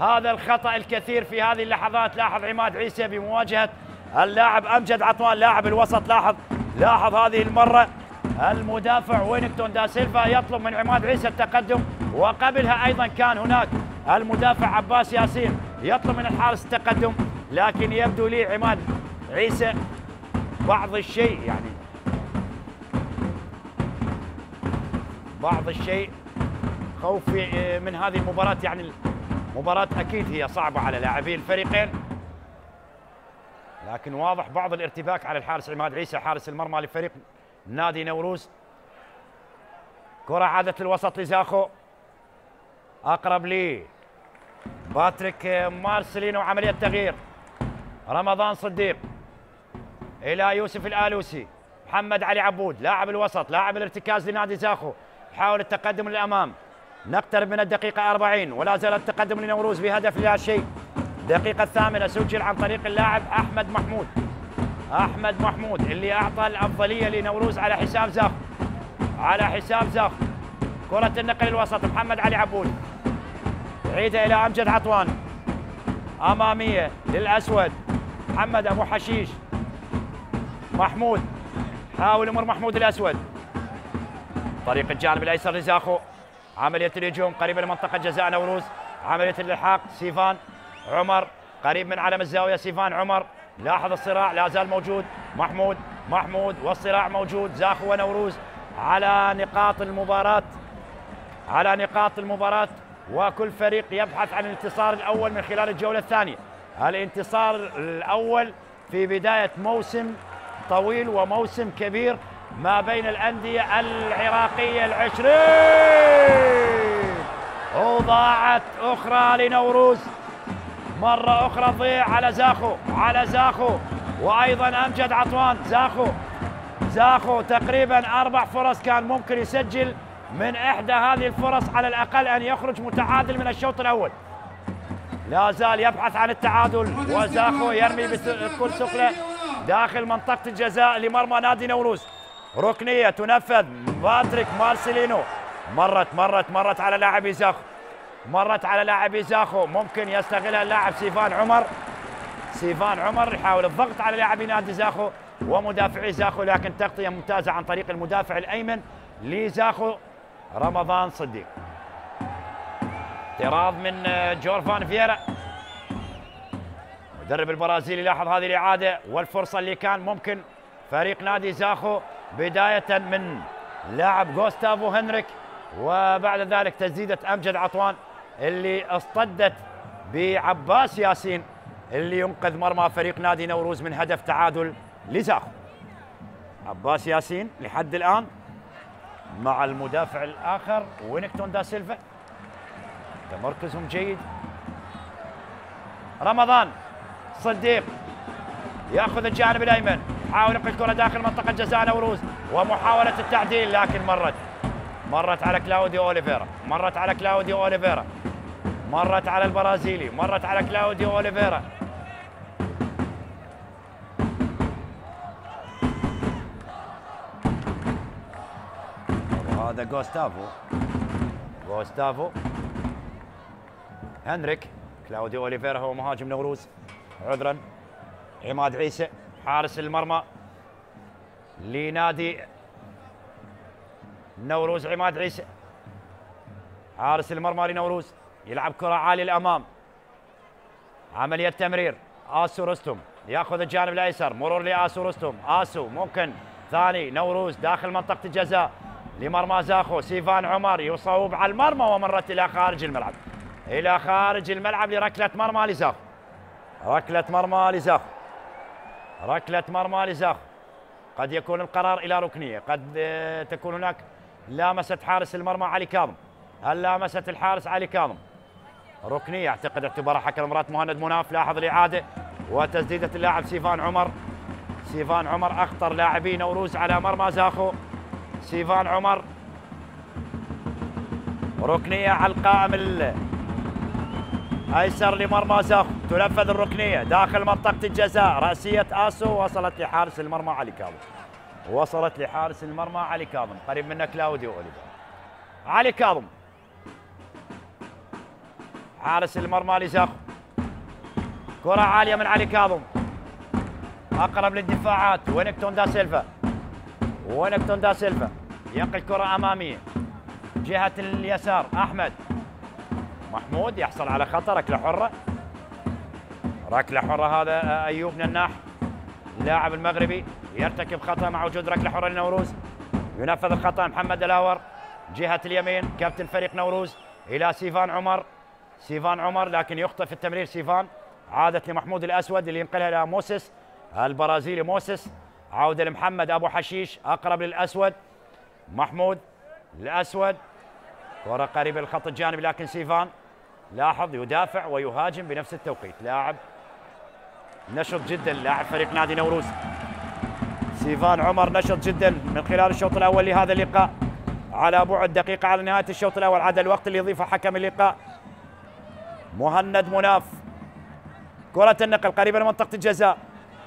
Speaker 1: هذا الخطأ الكثير في هذه اللحظات. لاحظ عماد عيسى بمواجهة اللاعب أمجد عطوان لاعب الوسط، لاحظ هذه المرة المدافع وينغتون دا سيلفا يطلب من عماد عيسى التقدم، وقبلها أيضا كان هناك المدافع عباس ياسين يطلب من الحارس التقدم، لكن يبدو لي عماد عيسى بعض الشيء خوف من هذه المباراة. يعني المباراة أكيد هي صعبة على لاعبي الفريقين، لكن واضح بعض الارتباك على الحارس عماد عيسى حارس المرمى لفريق نادي نوروز. كرة عادت للوسط لزاخو، أقرب لي باتريك مارسيلينو، عملية تغيير. رمضان صديق إلى يوسف الآلوسي، محمد علي عبود لاعب الوسط لاعب الارتكاز لنادي زاخو، حاول التقدم للأمام. نقترب من الدقيقة 40 ولا زال التقدم لنوروز بهدف لا شيء. الدقيقة 8 سجل عن طريق اللاعب أحمد محمود اللي أعطى الأفضلية لنوروز على حساب زاخو. كرة النقل الوسط، محمد علي عبود عيدها إلى أمجد عطوان، أمامية للأسود محمد أبو حشيش. محمود حاول يمر محمود الأسود، طريق الجانب الأيسر لزاخو، عملية الهجوم قريبة لمنطقة جزاء نوروز، عملية الإلحاق سيفان عمر قريب من علم الزاوية. سيفان عمر لاحظ الصراع لا زال موجود، محمود والصراع موجود. زاخو ونوروز على نقاط المباراة، وكل فريق يبحث عن الانتصار الأول من خلال الجولة الثانية. الانتصار الأول في بداية موسم طويل وموسم كبير ما بين الأندية العراقية 20، وضاعت أخرى لنوروز، مرة أخرى تضيع على زاخو وأيضا أمجد عطوان. زاخو تقريبا 4 فرص كان ممكن يسجل، من إحدى هذه الفرص على الأقل أن يخرج متعادل من الشوط الأول. لا زال يبحث عن التعادل، وزاخو يرمي بكل ثقله داخل منطقة الجزاء لمرمى نادي نوروز. ركنية تنفذ، باتريك مارسيلينو مرت على لاعبي زاخو، ممكن يستغلها اللاعب سيفان عمر يحاول الضغط على لاعبي نادي زاخو ومدافعي زاخو، لكن تغطية ممتازة عن طريق المدافع الأيمن لزاخو رمضان صديق. اعتراض من جورفان فييرا مدرب البرازيلي، لاحظ هذه الإعادة والفرصة اللي كان ممكن فريق نادي زاخو بداية من لاعب غوستافو هنريك وبعد ذلك تسديدة أمجد عطوان اللي اصطدت بعباس ياسين اللي ينقذ مرمى فريق نادي نوروز من هدف تعادل لزاخو. عباس ياسين لحد الآن مع المدافع الآخر وينكتون دا سيلفا، تمركزهم جيد. رمضان صديق ياخذ الجانب الايمن، يحاول يلقي الكره داخل منطقه جزاء نوروز ومحاوله التعديل، لكن مرت على كلاوديو اوليفيرا، مرت على البرازيلي، مرت على كلاوديو اوليفيرا. وهذا غوستافو هنريك. كلاوديو اوليفيرا هو مهاجم نوروز، عذرا. عماد عيسى حارس المرمى لنادي نوروز، عماد عيسى حارس المرمى لنوروز يلعب كرة عالية الأمام، عملية تمرير. آسو رستم ياخذ الجانب الأيسر، مرور لآسو رستم، آسو ممكن ثاني نوروز داخل منطقة الجزاء لمرمى زاخو. سيفان عمر يصوب على المرمى ومرت إلى خارج الملعب، لركلة مرمى لزاخو. ركلة مرمى لزاخو. قد يكون القرار إلى ركنية، قد تكون هناك لامست حارس المرمى علي كاظم. هل لامست الحارس علي كاظم؟ ركنية اعتقد، اعتبارها حكم مرات مهند مناف. لاحظ الإعادة وتسديدة اللاعب سيفان عمر أخطر لاعبي نوروز على مرمى زاخو. سيفان عمر، ركنية على القائم ايسر لمرمى زاخو، تنفذ الركنيه داخل منطقه الجزاء، راسيه آسو وصلت لحارس المرمى علي كاظم. قريب منه كلاوديو اوليفيرا. علي كاظم حارس المرمى لزاخو، كره عاليه من علي كاظم اقرب للدفاعات. وينكتون دا سيلفا ينقل الكره اماميه جهه اليسار. احمد محمود يحصل على خطأ، ركلة حرة. هذا أيوب نناح اللاعب المغربي يرتكب خطأ مع وجود ركلة حرة لنوروز. ينفذ الخطأ محمد دلاور جهة اليمين، كابتن فريق نوروز إلى سيفان عمر لكن يخطئ في التمرير. سيفان عادت لمحمود الأسود اللي ينقلها إلى موسيس البرازيلي. عودة لمحمد أبو حشيش أقرب للأسود. محمود الأسود، كرة قريبة للخط الجانبي لكن سيفان لاحظ يدافع ويهاجم بنفس التوقيت. لاعب نشط جدا لاعب فريق نادي نوروز. سيفان عمر نشط جدا من خلال الشوط الاول لهذا اللقاء، على بعد دقيقه على نهايه الشوط الاول، عدا الوقت اللي يضيفه حكم اللقاء مهند مناف. كره النقل قريبه لمنطقه الجزاء.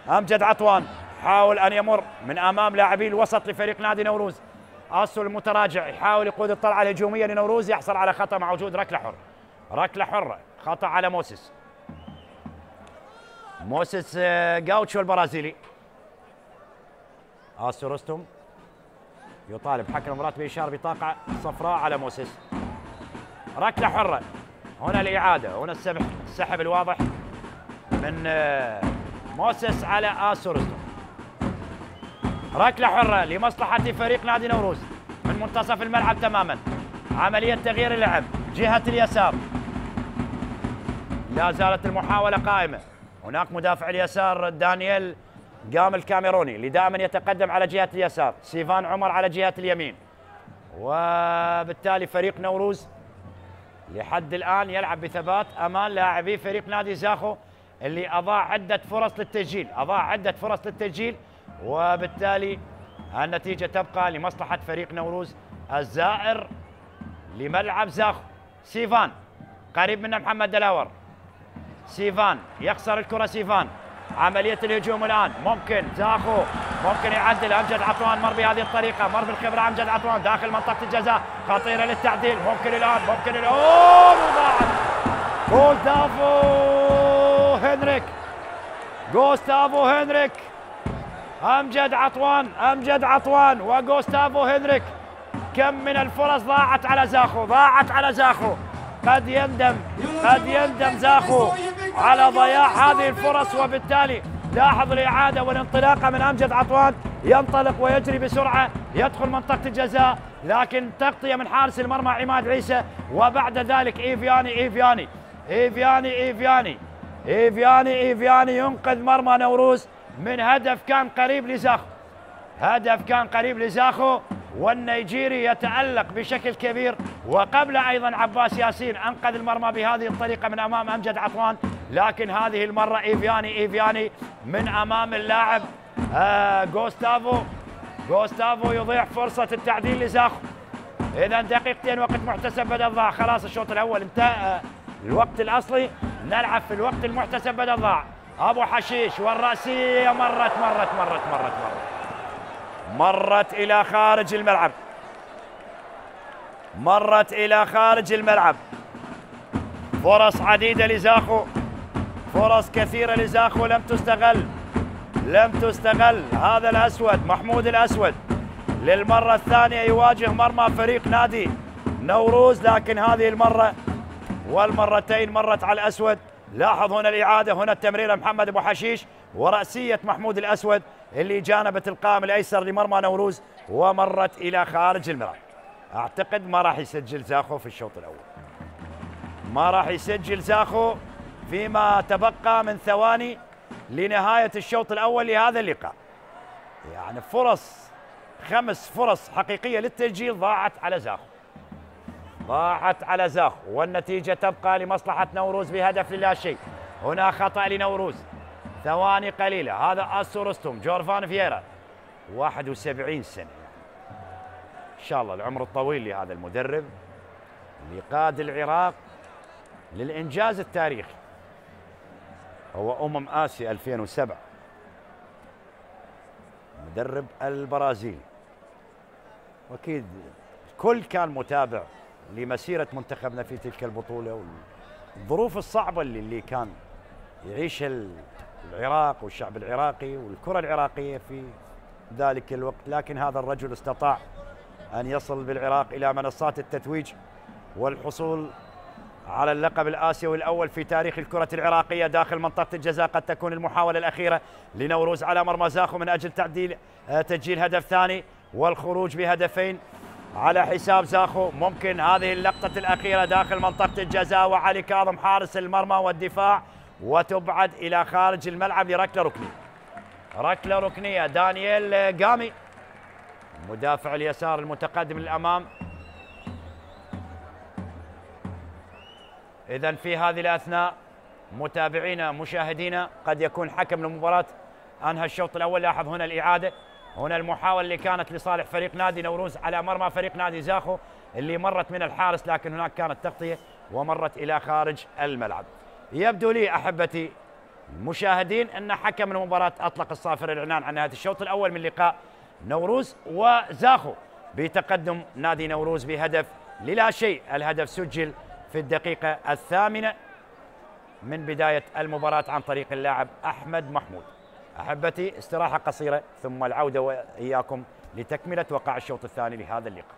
Speaker 1: امجد عطوان حاول ان يمر من امام لاعبي الوسط لفريق نادي نوروز. آسو المتراجع يحاول يقود الطلعه الهجوميه لنوروز، يحصل على خطا مع وجود ركله حره. خطا على موسيس جاوتشو البرازيلي. آسو رستم يطالب حكم المباراة بإشارة بطاقة صفراء على موسيس. ركله حره، هنا الإعادة، هنا السحب الواضح من موسيس على آسو رستم. ركله حره لمصلحة فريق نادي نوروز من منتصف الملعب تماما. عملية تغيير اللعب جهة اليسار، لا زالت المحاولة قائمة. هناك مدافع اليسار دانييل قام الكاميروني اللي دائما يتقدم على جهة اليسار. سيفان عمر على جهة اليمين، وبالتالي فريق نوروز لحد الآن يلعب بثبات أمام لاعبي فريق نادي زاخو اللي أضاع عدة فرص للتسجيل، وبالتالي النتيجة تبقى لمصلحة فريق نوروز. الزائر لملعب زاخو سيفان، قريب منه محمد دلاور. سيفان يخسر الكرة. عملية الهجوم الآن، ممكن زاخو ممكن يعدل. أمجد عطوان مر بهذه الطريقة، مر بالخبرة أمجد عطوان داخل منطقة الجزاء، خطيرة للتعديل. ممكن الآن وضاعت. غوستافو هنريك. أمجد عطوان وغوستافو هنريك. كم من الفرص ضاعت على زاخو. قد يندم زاخو على ضياع هذه الفرص، وبالتالي لاحظ الإعادة والانطلاقة من أمجد عطوان، ينطلق ويجري بسرعة، يدخل منطقة الجزاء، لكن تغطية من حارس المرمى عماد عيسى، وبعد ذلك إيفياني ينقذ مرمى نوروز من هدف كان قريب لزاخو، والنيجيري يتألق بشكل كبير. وقبل أيضا عباس ياسين أنقذ المرمى بهذه الطريقة من أمام أمجد عطوان، لكن هذه المرة إيفياني من أمام اللاعب غوستافو يضيع فرصة التعديل لزاخو. إذا دقيقتين وقت محتسب بدل ضاع، خلاص الشوط الأول انتهى الوقت الأصلي، نلعب في الوقت المحتسب بدل ضاع. أبو حشيش والرأسية مرت إلى خارج الملعب. فرص عديدة لزاخو، فرص كثيرة لزاخو لم تستغل. هذا الأسود محمود الأسود للمرة الثانية يواجه مرمى فريق نادي نوروز، لكن هذه المرة والمرتين مرت على الأسود. لاحظ هنا الإعادة، هنا التمريرة محمد أبو حشيش ورأسية محمود الأسود اللي جانبت القائم الأيسر لمرمى نوروز ومرت إلى خارج الملعب. أعتقد ما راح يسجل زاخو في الشوط الأول، ما راح يسجل زاخو فيما تبقى من ثواني لنهاية الشوط الأول لهذا اللقاء. يعني 5 فرص حقيقية للتسجيل ضاعت على زاخو، والنتيجة تبقى لمصلحة نوروز بهدف لا شيء. هنا خطأ لنوروز، ثواني قليلة. هذا أسو رستم جورفان فييرا 71 سنة، إن شاء الله العمر الطويل لهذا المدرب اللي قاد العراق للإنجاز التاريخي. هو آسيا 2007 مدرب البرازيل، واكيد الكل كان متابع لمسيرة منتخبنا في تلك البطولة والظروف الصعبة اللي كان يعيشها العراق والشعب العراقي والكرة العراقية في ذلك الوقت. لكن هذا الرجل استطاع أن يصل بالعراق إلى منصات التتويج والحصول على اللقب الآسيوي الأول في تاريخ الكرة العراقية داخل منطقة الجزاء. قد تكون المحاولة الأخيرة لنوروز على مرمى زاخو من أجل تسجيل هدف ثاني والخروج بهدفين على حساب زاخو. ممكن هذه اللقطة الأخيرة داخل منطقة الجزاء، وعلي كاظم حارس المرمى والدفاع، وتبعد إلى خارج الملعب لركلة ركنية. دانييل قامي مدافع اليسار المتقدم للأمام. إذن في هذه الأثناء متابعينا مشاهدينا قد يكون حكم المباراة أنهى الشوط الأول. لاحظ هنا الإعادة، هنا المحاولة اللي كانت لصالح فريق نادي نوروز على مرمى فريق نادي زاخو اللي مرت من الحارس، لكن هناك كانت تغطية ومرت إلى خارج الملعب. يبدو لي أحبتي المشاهدين أن حكم المباراة أطلق الصافرة الإعلان عن نهاية الشوط الأول من لقاء نوروز وزاخو بتقدم نادي نوروز بهدف لا شيء. الهدف سجل في الدقيقة 8 من بداية المباراة عن طريق اللاعب أحمد محمود. أحبتي استراحة قصيرة ثم العودة وإياكم لتكملة وقع الشوط الثاني لهذا اللقاء.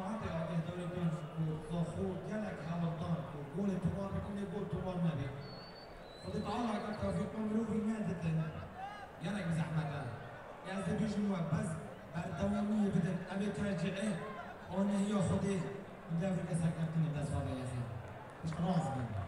Speaker 2: مجموعات هذه الدوريتين وخوض جالك هاولطان وقول التمار بكل يقول تمار نبي وتتعالى أكثر في قمرو في مادة جالك بزحمة يا زبيج بس بردوامية بدك أبي ترجعيه وأنه هي خذيه مدافع كسر كابتن الناس هذا يا أخي مش خلاص منه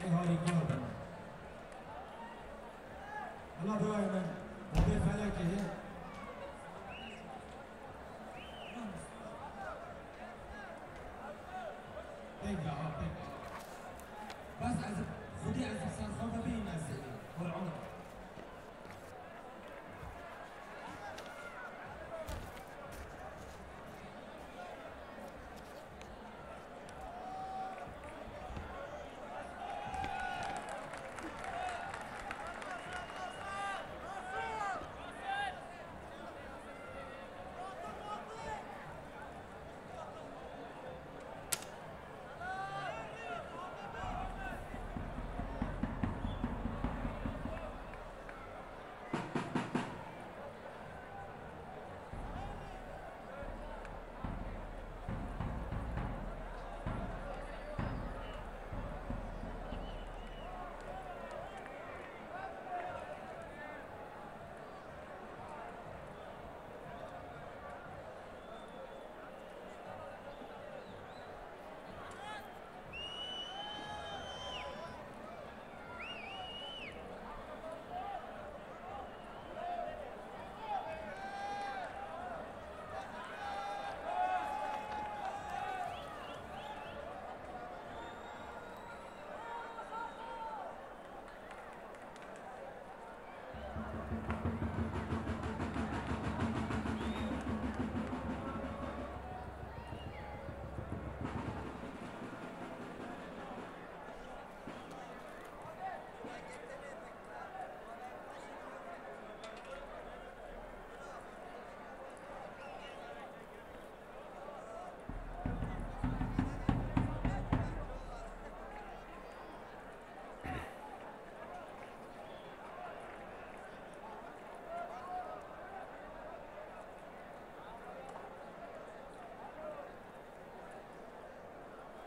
Speaker 2: إيهاري كابن الله دائما مدير فلكي بس خدي از سرخوضة بين الزئي والعمر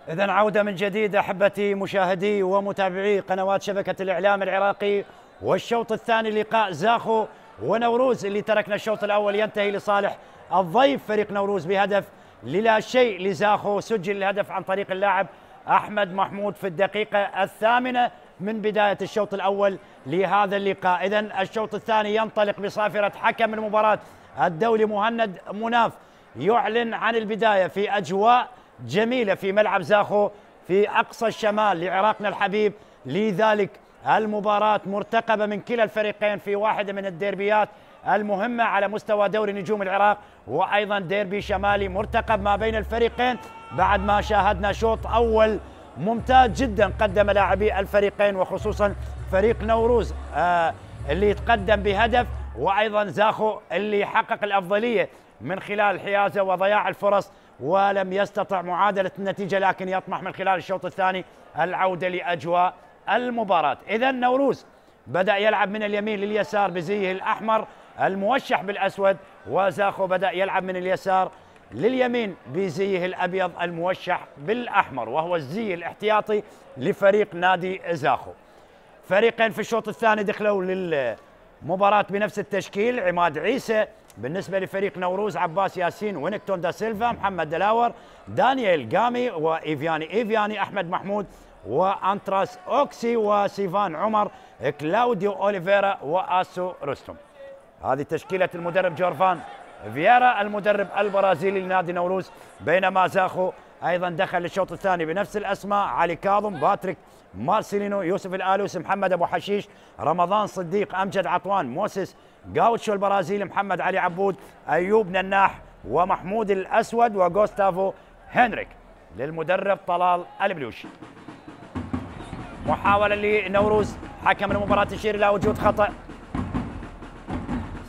Speaker 1: إذن عودة من جديد أحبتي مشاهدي ومتابعي قنوات شبكة الإعلام العراقي، والشوط الثاني لقاء زاخو ونوروز اللي تركنا الشوط الأول ينتهي لصالح الضيف فريق نوروز بهدف للا شيء لزاخو. سجل الهدف عن طريق اللاعب أحمد محمود في الدقيقة الثامنة من بداية الشوط الأول لهذا اللقاء. إذن الشوط الثاني ينطلق بصافرة حكم المباراة الدولي مهند مناف يعلن عن البداية في أجواء جميلة في ملعب زاخو في أقصى الشمال لعراقنا الحبيب. لذلك المباراة مرتقبة من كلا الفريقين في واحدة من الديربيات المهمة على مستوى دوري نجوم العراق، وأيضا ديربي شمالي مرتقب ما بين الفريقين بعد ما شاهدنا شوط أول ممتاز جدا قدم لاعبي الفريقين، وخصوصا فريق نوروز اللي يتقدم بهدف، وأيضا زاخو اللي حقق الأفضلية من خلال الحيازة وضياع الفرص ولم يستطع معادلة النتيجة، لكن يطمح من خلال الشوط الثاني العودة لأجواء المباراة. إذن نوروز بدأ يلعب من اليمين لليسار بزيه الأحمر الموشح بالأسود، وزاخو بدأ يلعب من اليسار لليمين بزيه الأبيض الموشح بالأحمر، وهو الزي الاحتياطي لفريق نادي زاخو. فريقين في الشوط الثاني دخلوا للمباراة بنفس التشكيل: عماد عيسى بالنسبة لفريق نوروز، عباس ياسين، وينكتون دا سيلفا، محمد دلاور، دانييل قامي، وإيفياني أحمد محمود، وأنتراس أوكسي، وسيفان عمر، كلاوديو أوليفيرا، وآسو رستم. هذه تشكيلة المدرب جورفان فييرا المدرب البرازيلي لنادي نوروز. بينما زاخو أيضا دخل للشوط الثاني بنفس الأسماء: علي كاظم، باتريك مارسيلينو، يوسف الآلوس، محمد أبو حشيش، رمضان صديق، أمجد عطوان، موسيس غاوتشو البرازيلي، محمد علي عبود، أيوب نناح، ومحمود الأسود، وغوستافو هنريك. للمدرب طلال البلوشي. محاولة لنوروز، حكم المباراة تشير إلى وجود خطأ.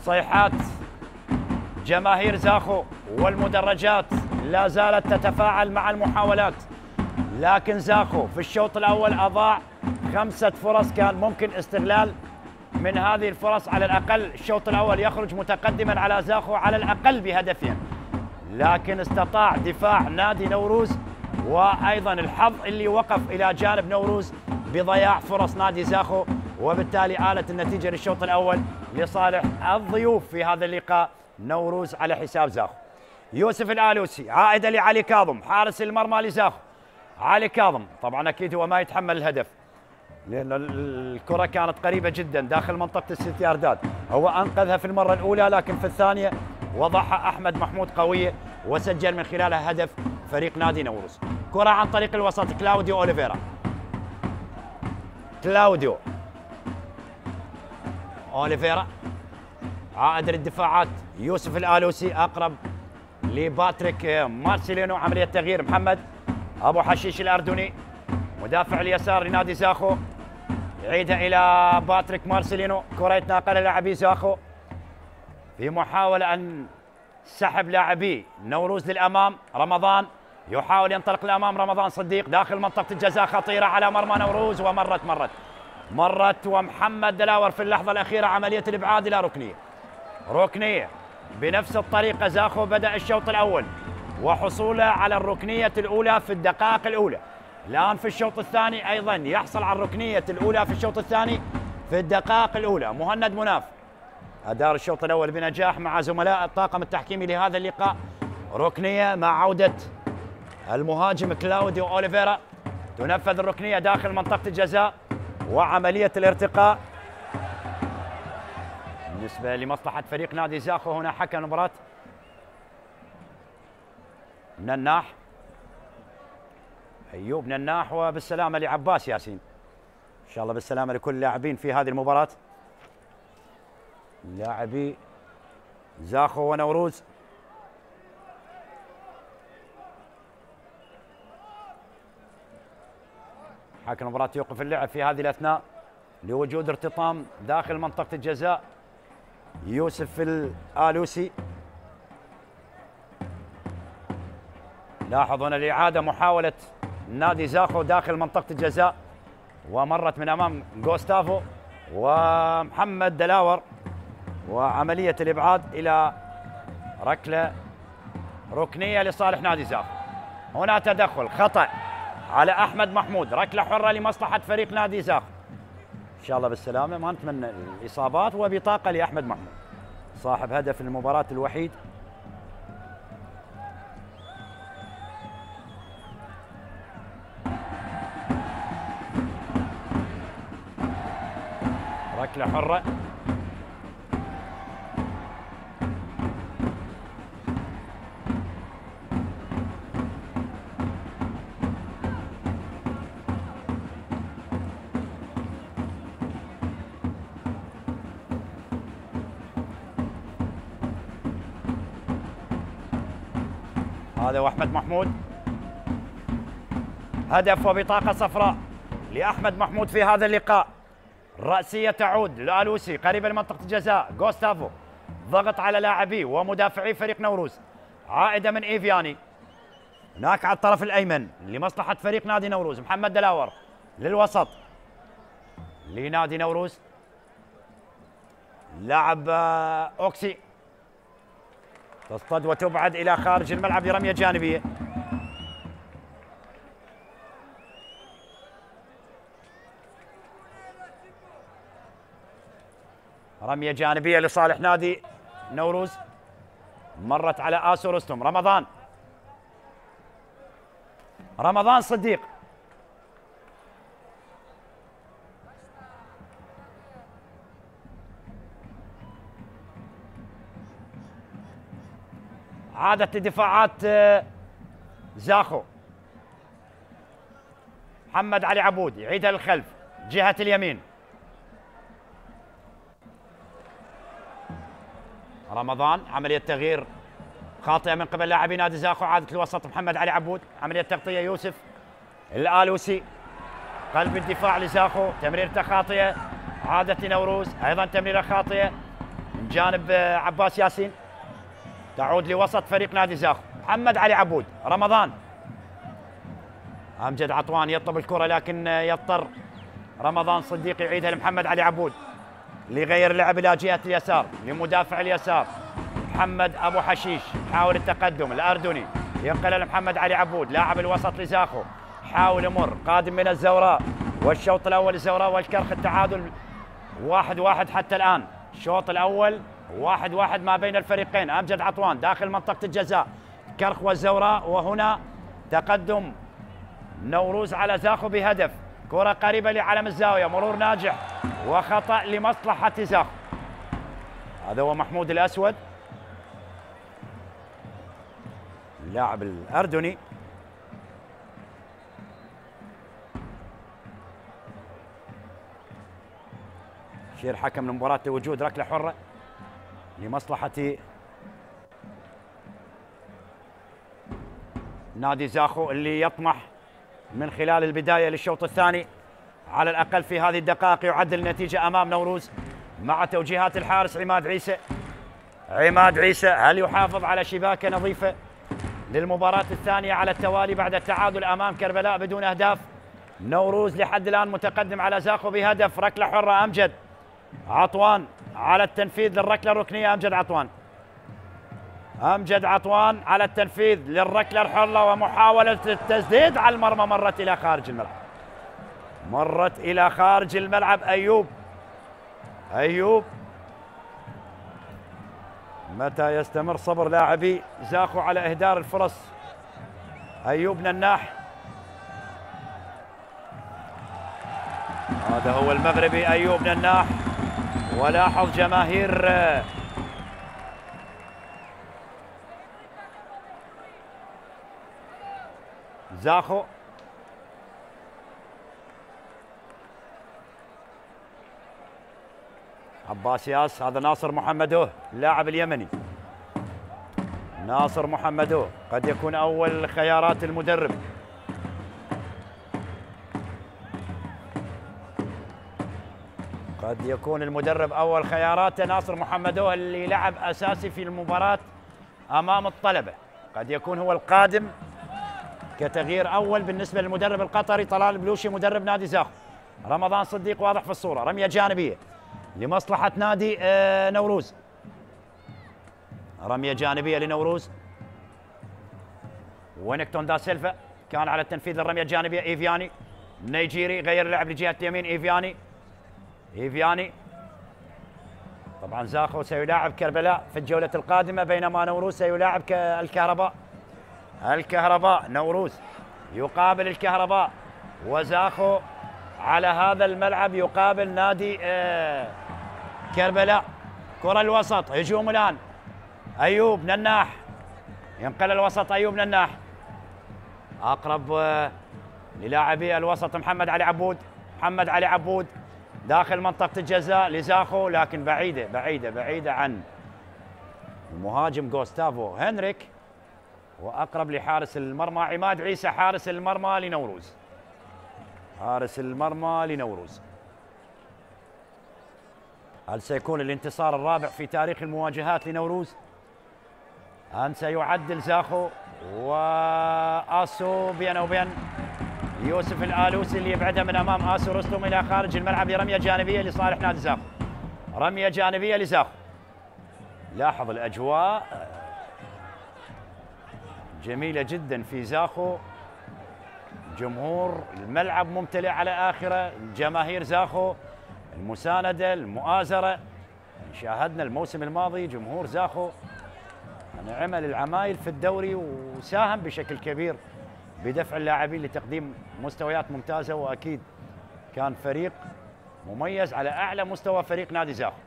Speaker 1: صيحات جماهير زاخو والمدرجات لا زالت تتفاعل مع المحاولات، لكن زاخو في الشوط الأول أضاع 5 فرص كان ممكن استغلال من هذه الفرص. على الأقل الشوط الأول يخرج متقدما على زاخو على الأقل بهدفين، لكن استطاع دفاع نادي نوروز وأيضا الحظ اللي وقف إلى جانب نوروز بضياع فرص نادي زاخو، وبالتالي آلت النتيجة للشوط الأول لصالح الضيوف في هذا اللقاء، نوروز على حساب زاخو. يوسف الآلوسي عائدة لعلي كاظم حارس المرمى لزاخو. علي كاظم طبعا أكيد هو ما يتحمل الهدف، لأن الكرة كانت قريبة جدا داخل منطقة الست ياردات. هو أنقذها في المرة الأولى، لكن في الثانية وضعها أحمد محمود قوية وسجل من خلالها هدف فريق نادي نوروز. كرة عن طريق الوسط، كلاوديو أوليفيرا. كلاوديو أوليفيرا عائد للدفاعات، يوسف الآلوسي أقرب لباتريك مارسيلينو. عملية تغيير، محمد أبو حشيش الأردني مدافع اليسار لنادي زاخو يعيدها إلى باتريك مارسيلينو. كرة يتناقلها لاعبي زاخو في محاولة أن سحب لاعبي نوروز للأمام. رمضان يحاول ينطلق للأمام، رمضان صديق داخل منطقة الجزاء، خطيرة على مرمى نوروز ومرت ومحمد دلاور في اللحظة الأخيرة عملية الإبعاد إلى ركنية بنفس الطريقة. زاخو بدأ الشوط الأول وحصوله على الركنية الأولى في الدقائق الأولى. الآن في الشوط الثاني أيضا يحصل على الركنية الأولى في الشوط الثاني في الدقائق الأولى. مهند مناف أدار الشوط الأول بنجاح مع زملاء الطاقم التحكيمي لهذا اللقاء. ركنية مع عودة المهاجم كلاوديو أوليفيرا، تنفذ الركنية داخل منطقة الجزاء وعملية الارتقاء بالنسبة لمصلحة فريق نادي زاخو. هنا حكم المباراة نناح، أيوب نناح، وبالسلامة لعباس ياسين. إن شاء الله بالسلامة لكل اللاعبين في هذه المباراة، لاعبي زاخو ونوروز. حكم المباراة يوقف اللعب في هذه الأثناء لوجود ارتطام داخل منطقة الجزاء. يوسف الآلوسي. لاحظ هنا الإعادة، محاولة نادي زاخو داخل منطقة الجزاء ومرت من أمام غوستافو ومحمد دلاور، وعملية الإبعاد إلى ركنية لصالح نادي زاخو. هنا تدخل خطأ على أحمد محمود، ركلة حرة لمصلحة فريق نادي زاخو. إن شاء الله بالسلامة، ما نتمنى الإصابات، وبطاقة لأحمد محمود صاحب هدف المباراة الوحيد. ركلة حرة هذا واحمد محمود. هدف وبطاقة صفراء لأحمد محمود في هذا اللقاء. الرأسية تعود لآلوسي قريبة لمنطقة الجزاء. غوستافو ضغط على لاعبي ومدافعي فريق نوروز، عائدة من إيفياني. هناك على الطرف الأيمن لمصلحة فريق نادي نوروز محمد دلاور، للوسط لنادي نوروز لاعب أوكسي، تصطد وتبعد إلى خارج الملعب برمية جانبية. رمية جانبية لصالح نادي نوروز، مرت على آسو رستم. رمضان صديق، عادت لدفاعات زاخو. محمد علي عبود يعيدها للخلف جهة اليمين. رمضان عملية تغيير خاطئة من قبل لاعبي نادي زاخو، عادت الوسط محمد علي عبود، عملية تغطية يوسف الآلوسي قلب الدفاع لزاخو، تمريرته خاطئة، عادت لنوروز أيضا تمريرة خاطئة من جانب عباس ياسين، تعود لوسط فريق نادي زاخو. محمد علي عبود، رمضان، أمجد عطوان يطلب الكرة لكن يضطر رمضان صديق يعيدها لمحمد علي عبود ليغير اللعب إلى جهة اليسار لمدافع اليسار محمد أبو حشيش، حاول التقدم الأردني ينقل لمحمد علي عبود لاعب الوسط لزاخو، حاول يمر قادم من الزوراء، والشوط الأول الزوراء والكرخ التعادل 1-1 حتى الآن. الشوط الأول 1-1 ما بين الفريقين. أمجد عطوان داخل منطقة الجزاء، كرخ والزوراء، وهنا تقدم نوروز على زاخو بهدف كرة قريبة لعلم الزاوية، مرور ناجح وخطأ لمصلحة زاخو. هذا هو محمود الأسود اللاعب الأردني. شير حكم المباراة لوجود ركلة حرة لمصلحة نادي زاخو اللي يطمح من خلال البداية للشوط الثاني على الأقل في هذه الدقائق يعدل النتيجة أمام نوروز مع توجيهات الحارس عماد عيسى. عماد عيسى هل يحافظ على شباكة نظيفة للمباراة الثانية على التوالي بعد التعادل أمام كربلاء بدون أهداف؟ نوروز لحد الآن متقدم على زاخو بهدف. ركلة حرة أمجد عطوان على التنفيذ للركلة الركنية. أمجد عطوان على التنفيذ للركلة الحرة ومحاولة التسديد على المرمى، مرت إلى خارج الملعب. أيوب متى يستمر صبر لاعبي زاخو على إهدار الفرص؟ أيوب نناح، هذا هو المغربي أيوب نناح. ولاحظ جماهير زاخو عباس ياس، هذا ناصر محمدوه اللاعب اليمني. ناصر محمدوه قد يكون أول خيارات المدرب. قد يكون المدرب أول خياراته ناصر محمدوه اللي لعب أساسي في المباراة أمام الطلبة، قد يكون هو القادم كتغيير أول بالنسبة للمدرب القطري طلال البلوشي مدرب نادي زاخو. رمضان صديق واضح في الصورة، رمية جانبية لمصلحة نادي نوروز، رمية جانبية لنوروز. وينكتون دا سيلفا كان على التنفيذ الرمية الجانبية. إيفياني النيجيري غير اللعب لجهة اليمين. إيفياني طبعا زاخو سيلاعب كربلاء في الجولة القادمة بينما نوروز سيلاعب الكهرباء. نوروز يقابل الكهرباء وزاخو على هذا الملعب يقابل نادي كربلاء. كرة الوسط، هجوم الآن أيوب نناح، ينقل الوسط أيوب نناح، أقرب للاعبي الوسط محمد علي عبود داخل منطقة الجزاء لزاخو، لكن بعيدة عن المهاجم غوستافو هنريك، وأقرب لحارس المرمى عماد عيسى حارس المرمى لنوروز. هل سيكون الانتصار الرابع في تاريخ المواجهات لنوروز؟ أم سيعدل زاخو وآسو بينه وبين يوسف الآلوسي اللي يبعدها من أمام آسو رستم إلى خارج الملعب لرمية جانبية لصالح نادي زاخو. رمية جانبية لزاخو. لاحظ الأجواء جميلة جدا في زاخو، جمهور الملعب ممتلئ على آخره، جماهير زاخو المساندة المؤازرة. شاهدنا الموسم الماضي جمهور زاخو عمل العمايل في الدوري وساهم بشكل كبير بدفع اللاعبين لتقديم مستويات ممتازة، وأكيد كان فريق مميز على أعلى مستوى فريق نادي زاخو.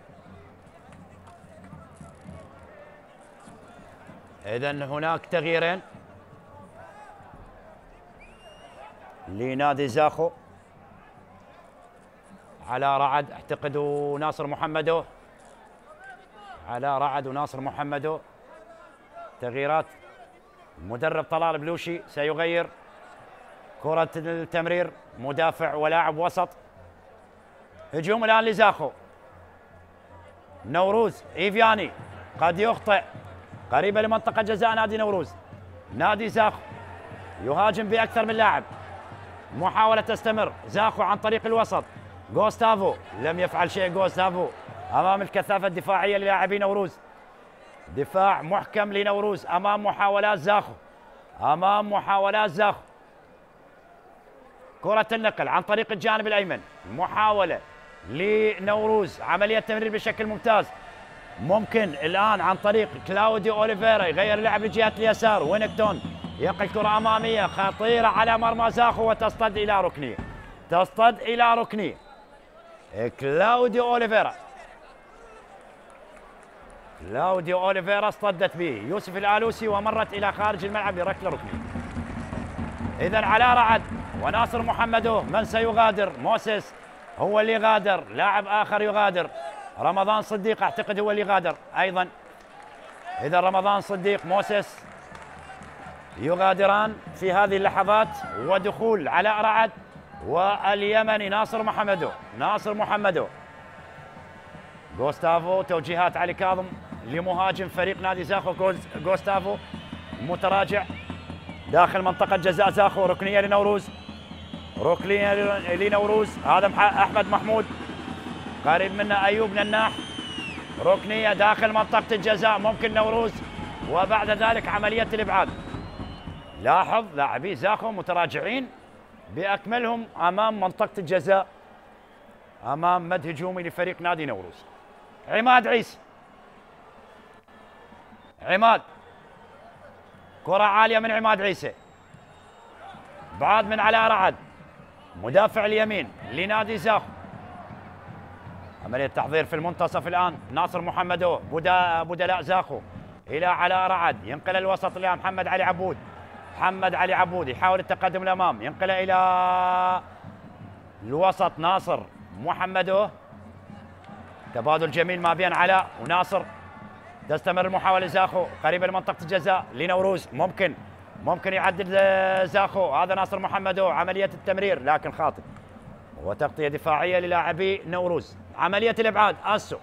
Speaker 1: إذن هناك تغييرين لنادي زاخو على رعد، اعتقد وناصر محمدو. تغييرات المدرب طلال بلوشي سيغير. كرة التمرير مدافع ولاعب وسط. هجوم الآن لزاخو. نوروز إيفياني قد يخطئ قريبة لمنطقة جزاء نادي نوروز. نادي زاخو يهاجم بأكثر من لاعب، محاولة تستمر زاخو عن طريق الوسط. غوستافو لم يفعل شيء. غوستافو أمام الكثافة الدفاعية للاعبي نوروز. دفاع محكم لنوروز أمام محاولات زاخو. كرة النقل عن طريق الجانب الأيمن، محاولة لنوروز، عملية تمرير بشكل ممتاز. ممكن الآن عن طريق كلاوديو أوليفيرا يغير اللعب لجهة اليسار. وينكتون يقل كرة أمامية خطيرة على مرمى زاخو وتصطد إلى ركنية. تصطد إلى ركنية. كلاوديو أوليفيرا اصطدت به يوسف الآلوسي ومرت إلى خارج الملعب لركلة ركنية. إذا على رعد وناصر محمدو. من سيغادر؟ موسيس هو اللي غادر، لاعب آخر يغادر، رمضان صديق أعتقد هو اللي غادر أيضا. إذا رمضان صديق موسيس يغادران في هذه اللحظات، ودخول علاء رعد واليمني ناصر محمدو. غوستافو، توجيهات علي كاظم لمهاجم فريق نادي زاخو. غوستافو متراجع داخل منطقة جزاء زاخو. ركنية لنوروز. هذا أحمد محمود، قريب منه أيوب نناح. ركنية داخل منطقة الجزاء، ممكن نوروز، وبعد ذلك عملية الإبعاد. لاحظ لاعبي زاخو متراجعين بأكملهم أمام منطقة الجزاء، أمام مد هجومي لفريق نادي نوروز. عماد عيسى، كرة عالية من عماد عيسى، بعاد من علاء رعد، مدافع اليمين لنادي زاخو. عملية تحضير في المنتصف الآن. ناصر محمدو بدلاء زاخو إلى علاء رعد، ينقل الوسط إلى محمد علي عبود يحاول التقدم الأمام، ينقل إلى الوسط ناصر محمدو. تبادل جميل ما بين علاء وناصر. تستمر المحاولة زاخو قريبة لمنطقة الجزاء لنوروز، ممكن يعدل زاخو. هذا ناصر محمدو، عملية التمرير لكن خاطئ، وتغطية دفاعية للاعبي نوروز. عملية الإبعاد آسو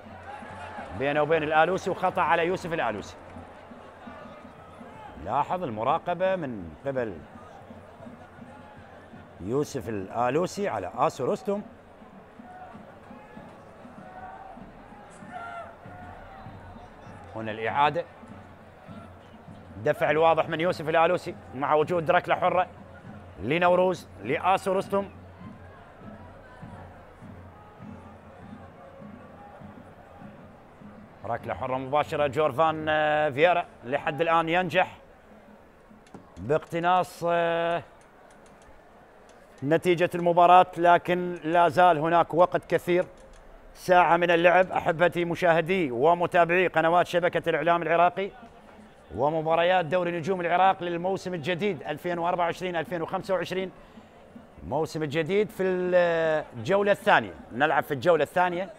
Speaker 1: بينه وبين الآلوسي، وخطأ على يوسف الآلوسي. لاحظ المراقبة من قبل يوسف الآلوسي على آسو رستم. هنا الإعادة، الدفع الواضح من يوسف الآلوسي مع وجود ركلة حرة لنوروز لآسو رستم. ركلة حرة مباشرة. جورفان فييرا لحد الآن ينجح باقتناص نتيجة المباراة، لكن لا زال هناك وقت كثير، ساعة من اللعب. أحبتي مشاهدي ومتابعي قنوات شبكة الإعلام العراقي ومباريات دوري نجوم العراق للموسم الجديد 2024-2025، موسم الجديد في الجولة الثانية. نلعب في الجولة الثانية.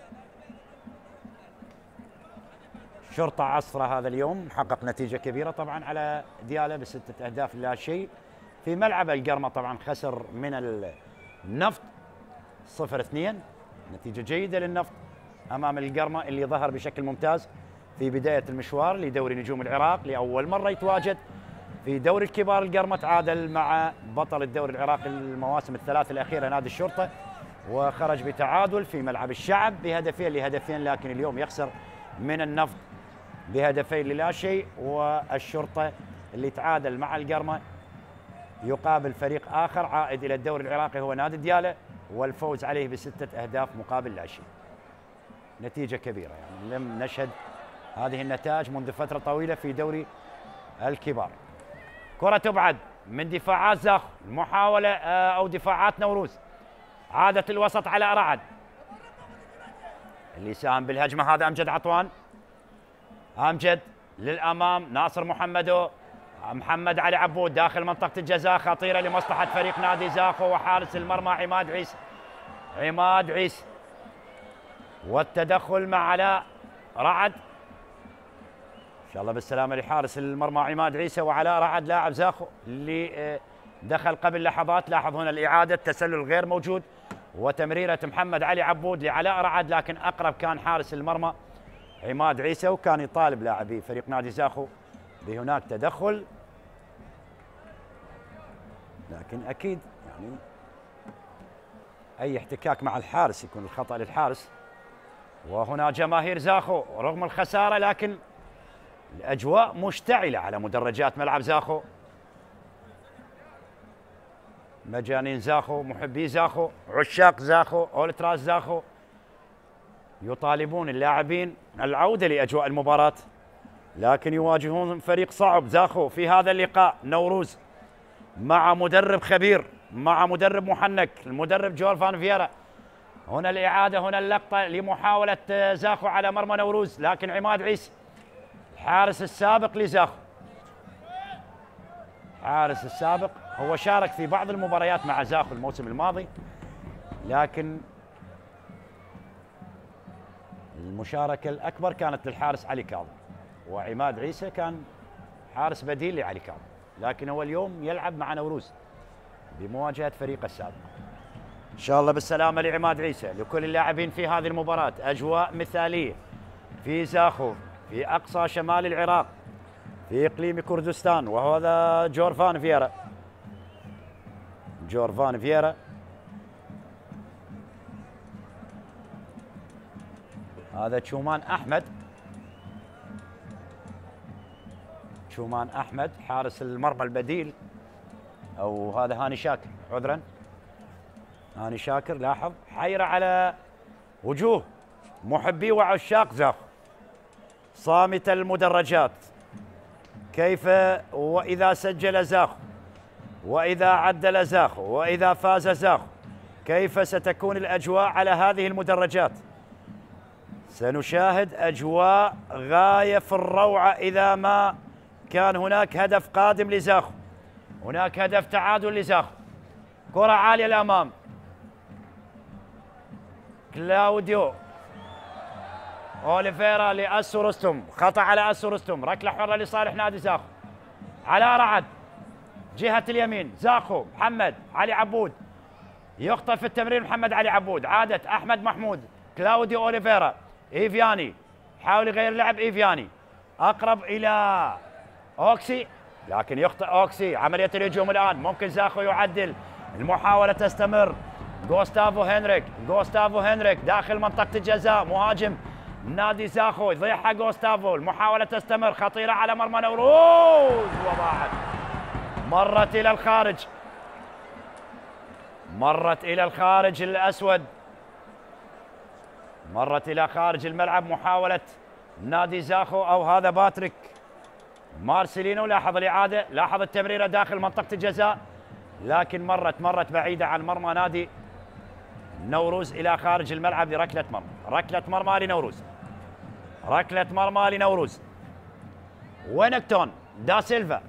Speaker 1: شرطة عصرة هذا اليوم حقق نتيجة كبيرة طبعا على ديالى ب6 أهداف لا شيء في ملعب القرمة. طبعا خسر من النفط 0-2، نتيجة جيدة للنفط أمام القرمة اللي ظهر بشكل ممتاز في بداية المشوار لدوري نجوم العراق. لأول مرة يتواجد في دوري الكبار القرمة، تعادل مع بطل الدوري العراقي المواسم الثلاث الأخيرة نادي الشرطة، وخرج بتعادل في ملعب الشعب ب2-2، لكن اليوم يخسر من النفط ب2 لا شيء. والشرطة اللي تعادل مع القرمة يقابل فريق آخر عائد إلى الدوري العراقي هو نادي ديالى، والفوز عليه ب6 أهداف مقابل لا شيء. نتيجة كبيرة، يعني لم نشهد هذه النتائج منذ فترة طويلة في دوري الكبار. كرة تبعد من دفاعات زاخو، محاولة أو دفاعات نوروز. عادة الوسط على رعد اللي ساهم بالهجمة، هذا أمجد عطوان. أمجد للأمام، ناصر محمدو، محمد علي عبود داخل منطقة الجزاء، خطيرة لمصلحة فريق نادي زاخو وحارس المرمى عماد عيسى. والتدخل مع علاء رعد. إن شاء الله بالسلامة لحارس المرمى عماد عيسى وعلاء رعد لاعب زاخو اللي دخل قبل لحظات. لاحظ هنا الإعادة، تسلل غير موجود، وتمريرة محمد علي عبود لعلاء رعد، لكن أقرب كان حارس المرمى عماد عيسى، وكان يطالب لاعبي فريق نادي زاخو بهناك تدخل، لكن أكيد يعني أي احتكاك مع الحارس يكون الخطأ للحارس. وهنا جماهير زاخو رغم الخسارة، لكن الأجواء مشتعلة على مدرجات ملعب زاخو. مجانين زاخو، محبي زاخو، عشاق زاخو، أولتراس زاخو يطالبون اللاعبين العودة لأجواء المباراة، لكن يواجهون فريق صعب زاخو في هذا اللقاء. نوروز مع مدرب خبير مع مدرب محنك المدرب جورفان فييرا. هنا الإعادة، هنا اللقطة لمحاولة زاخو على مرمى نوروز، لكن عماد عيسى الحارس السابق لزاخو، حارس السابق هو شارك في بعض المباريات مع زاخو الموسم الماضي، لكن المشاركة الأكبر كانت للحارس علي كاظم، وعماد عيسى كان حارس بديل لعلي كاظم، لكن هو اليوم يلعب مع نوروز بمواجهة فريق السابق. إن شاء الله بالسلامة لعماد عيسى، لكل اللاعبين في هذه المباراة. أجواء مثالية في زاخو في أقصى شمال العراق في إقليم كردستان، وهذا جورفان فييرا. جورفان فييرا هذا تشومان أحمد، تشومان أحمد حارس المرمى البديل، أو هذا هاني شاكر، عذرا هاني شاكر. لاحظ حيرة على وجوه محبي وعشاق زاخو. صامت المدرجات، كيف وإذا سجل زاخو، وإذا عدل زاخو، وإذا فاز زاخو، كيف ستكون الأجواء على هذه المدرجات؟ سنشاهد أجواء غاية في الروعة إذا ما كان هناك هدف قادم لزاخو. هناك هدف تعادل لزاخو، كرة عالية الأمام، كلاوديو أوليفيرا لأسو رستم، خطأ على أسو رستم، ركلة حرة لصالح نادي زاخو. على رعد جهة اليمين، زاخو محمد علي عبود، يخطئ في التمرير محمد علي عبود، عادة أحمد محمود، كلاوديو أوليفيرا، إيفياني حاول يغير لعب، إيفياني أقرب إلى أوكسي لكن يخطئ أوكسي. عملية الهجوم الآن، ممكن زاخو يعدل، المحاولة تستمر. غوستافو هنريك، غوستافو هنريك داخل منطقة الجزاء، مهاجم نادي زاخو يضيعها غوستافو، المحاولة تستمر، خطيرة على مرمى نوروز وضاعت، مرت إلى الخارج، مرت إلى الخارج الأسود، مرت إلى خارج الملعب. محاولة نادي زاخو أو هذا باتريك مارسيلينو، لاحظ الإعادة، لاحظ التمريرة داخل منطقة الجزاء، لكن مرت بعيدة عن مرمى نادي نوروز إلى خارج الملعب لركلة مرمى. ركلة مرمى لنوروز، ركلة مرمى لنوروز. وينكتون دا سيلفا،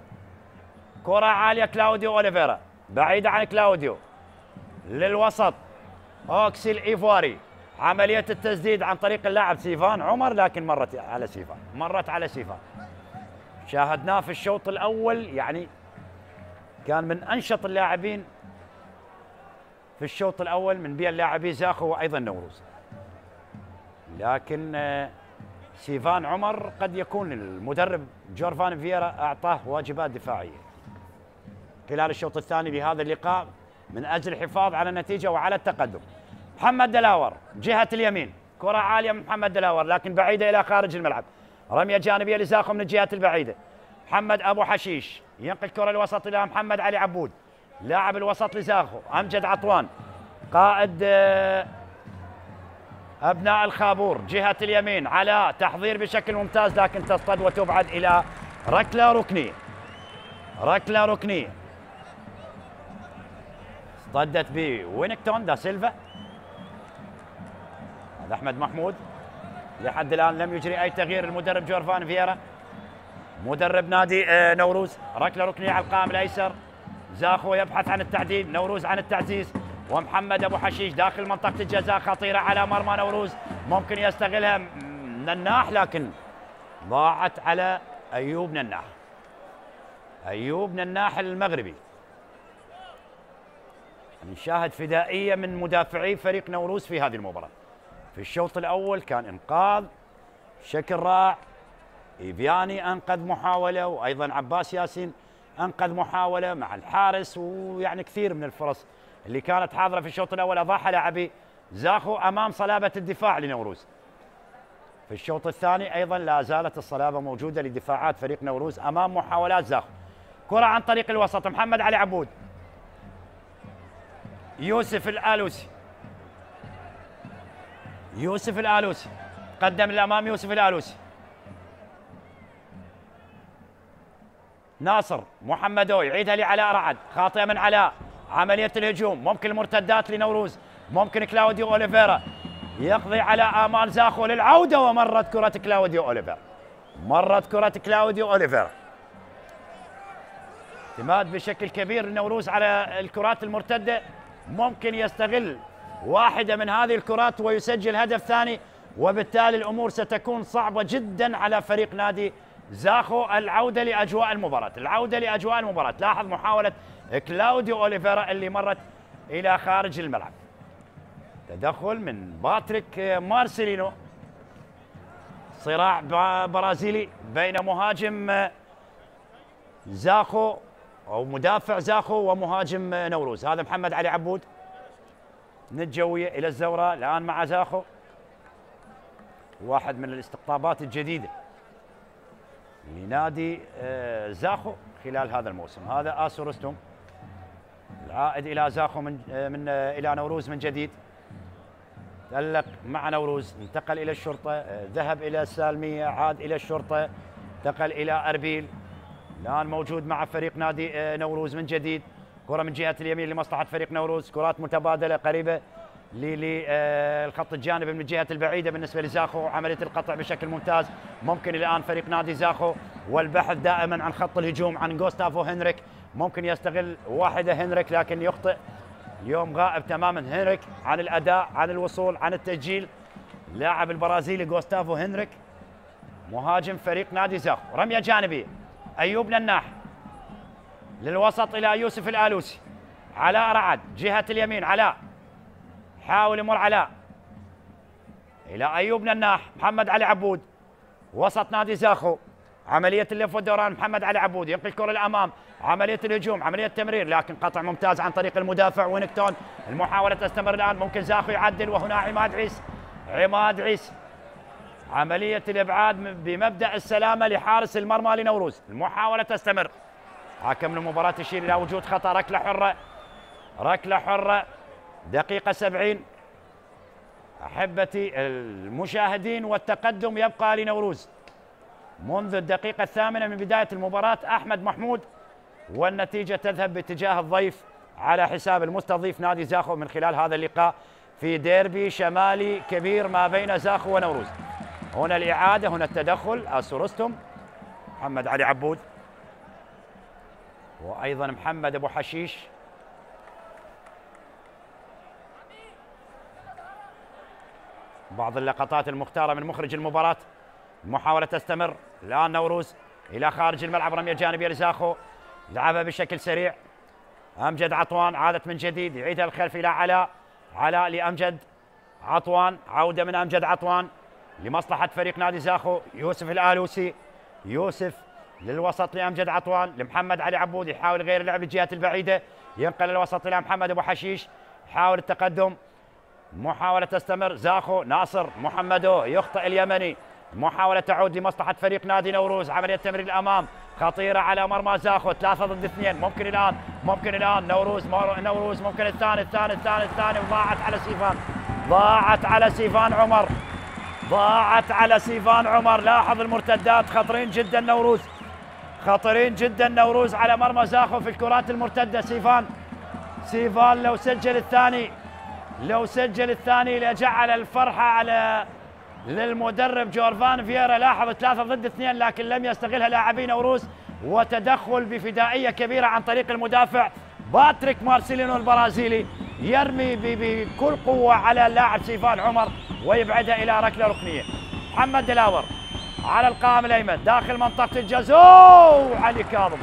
Speaker 1: كرة عالية، كلاوديو أوليفيرا بعيدة عن كلاوديو للوسط، أوكسي الإيفواري، عملية التسديد عن طريق اللاعب سيفان عمر، لكن مرت على سيفان، مرت على سيفان. شاهدناه في الشوط الأول، يعني كان من أنشط اللاعبين في الشوط الأول من بين لاعبي زاخو وأيضا نوروز، لكن سيفان عمر قد يكون المدرب جورفان فييرا أعطاه واجبات دفاعية خلال الشوط الثاني لهذا اللقاء من أجل الحفاظ على النتيجة وعلى التقدم. محمد دلاور جهة اليمين، كرة عالية من محمد دلاور لكن بعيدة إلى خارج الملعب، رمية جانبية لزاخو من الجهات البعيدة. محمد أبو حشيش ينقل كرة الوسط إلى محمد علي عبود، لاعب الوسط لزاخو. أمجد عطوان قائد أبناء الخابور جهة اليمين، على تحضير بشكل ممتاز لكن تصطد وتبعد إلى ركلة ركنية، ركلة ركنية اصطدت بوينكتون دا سيلفا. هذا أحمد محمود، لحد الآن لم يجري أي تغيير المدرب جورفان فييرا مدرب نادي نوروز. ركلة ركنية على القائم الأيسر، زاخو يبحث عن التعديل، نوروز عن التعزيز، ومحمد أبو حشيش داخل منطقة الجزاء، خطيرة على مرمى نوروز، ممكن يستغلها نناح لكن ضاعت على أيوب نناح، أيوب نناح المغربي. نشاهد فدائية من مدافعي فريق نوروز في هذه المباراة. في الشوط الأول كان إنقاذ بشكل رائع، إيفياني أنقذ محاولة، وأيضا عباس ياسين أنقذ محاولة مع الحارس، ويعني كثير من الفرص اللي كانت حاضرة في الشوط الأول أضاعها لاعبي زاخو أمام صلابة الدفاع لنوروز. في الشوط الثاني أيضا لا زالت الصلابة موجودة لدفاعات فريق نوروز أمام محاولات زاخو. كرة عن طريق الوسط، محمد علي عبود، يوسف الآلوسي، يوسف الآلوسي قدم للأمام، يوسف الآلوسي، ناصر محمدو يعيدها لعلاء رعد، خاطئة من علاء، عملية الهجوم، ممكن المرتدات لنوروز، ممكن كلاوديو أوليفيرا يقضي على آمال زاخو للعودة، ومرت كرة كلاوديو أوليفيرا، مرت كرة كلاوديو أوليفيرا. اعتماد بشكل كبير لنوروز على الكرات المرتدة، ممكن يستغل واحدة من هذه الكرات ويسجل هدف ثاني، وبالتالي الأمور ستكون صعبة جدا على فريق نادي زاخو. العودة لأجواء المباراة، العودة لأجواء المباراة. لاحظ محاولة كلاوديو أوليفيرا اللي مرت إلى خارج الملعب. تدخل من باتريك مارسيلينو. صراع برازيلي بين مهاجم زاخو أو مدافع زاخو ومهاجم نوروز. هذا محمد علي عبود من الجوية إلى الزورة الآن مع زاخو. واحد من الاستقطابات الجديدة لنادي زاخو خلال هذا الموسم. هذا آسو رستم العائد إلى زاخو إلى نوروز من جديد. تألق مع نوروز، انتقل إلى الشرطة، ذهب إلى السالمية، عاد إلى الشرطة، انتقل إلى أربيل، الآن موجود مع فريق نادي نوروز من جديد. كرة من جهة اليمين لمصلحة فريق نوروز، كرات متبادلة قريبة للخط الجانبي من الجهة البعيدة بالنسبة لزاخو. عملية القطع بشكل ممتاز، ممكن الآن فريق نادي زاخو والبحث دائما عن خط الهجوم عن غوستافو هنريك. ممكن يستغل واحدة هنريك لكن يخطئ اليوم، غائب تماما هنريك عن الأداء، عن الوصول، عن التسجيل. لاعب البرازيلي غوستافو هنريك مهاجم فريق نادي زاخو. رمية جانبية، أيوب نناح للوسط إلى يوسف الآلوسي. علاء رعد جهة اليمين، علاء حاول يمر، علاء إلى أيوب نناح. محمد علي عبود وسط نادي زاخو، عملية اللف والدوران. محمد علي عبود ينقل الكرة للأمام، عملية الهجوم، عملية تمرير، لكن قطع ممتاز عن طريق المدافع وينكتون. المحاولة تستمر الآن، ممكن زاخو يعدل، وهنا عماد عيسى. عماد عيسى عملية الإبعاد بمبدأ السلامة لحارس المرمى لنوروز. المحاولة تستمر، حكم المباراة يشير إلى وجود خطأ. ركلة حرة، ركلة حرة، دقيقة 70 أحبتي المشاهدين، والتقدم يبقى لنوروز منذ الدقيقة 8 من بداية المباراة. أحمد محمود، والنتيجة تذهب باتجاه الضيف على حساب المستضيف نادي زاخو من خلال هذا اللقاء في ديربي شمالي كبير ما بين زاخو ونوروز. هنا الإعادة، هنا التدخل، آسو رستم، محمد علي عبود، وأيضا محمد أبو حشيش. بعض اللقطات المختارة من مخرج المباراة. المحاولة تستمر الآن، نوروز إلى خارج الملعب، رمية جانبية لزاخو، لعبها بشكل سريع. أمجد عطوان عادت من جديد، يعيدها الخلف إلى علاء، علاء لأمجد عطوان، عودة من أمجد عطوان لمصلحة فريق نادي زاخو. يوسف الآلوسي، يوسف للوسط لأمجد عطوان، لمحمد علي عبود، يحاول غير اللعب للجهات البعيدة، ينقل الوسط إلى محمد أبو حشيش، يحاول التقدم. محاولة تستمر، زاخو، ناصر محمدو يخطئ اليمني. محاولة تعود لمصلحة فريق نادي نوروز، عملية تمرير الأمام خطيرة على مرمى زاخو. 3 ضد 2، ممكن الآن، ممكن الآن نوروز ممكن الثاني، وضاعت على سيفان، ضاعت على سيفان عمر، ضاعت على سيفان عمر. لاحظ المرتدات، خطرين جدا نوروز، خطرين جدا نوروز على مرمى زاخو في الكرات المرتدة. سيفان لو سجل الثاني، لو سجل الثاني لجعل الفرحة على للمدرب جورفان فييرا. لاحظ 3 ضد 2، لكن لم يستغلها لاعبي نوروز، وتدخل بفدائية كبيرة عن طريق المدافع باتريك مارسيلينو البرازيلي، يرمي بكل قوة على اللاعب سيفان عمر ويبعدها إلى ركلة ركنية. محمد دلاور على القائم الأيمن داخل منطقة الجزاء، علي كاظم،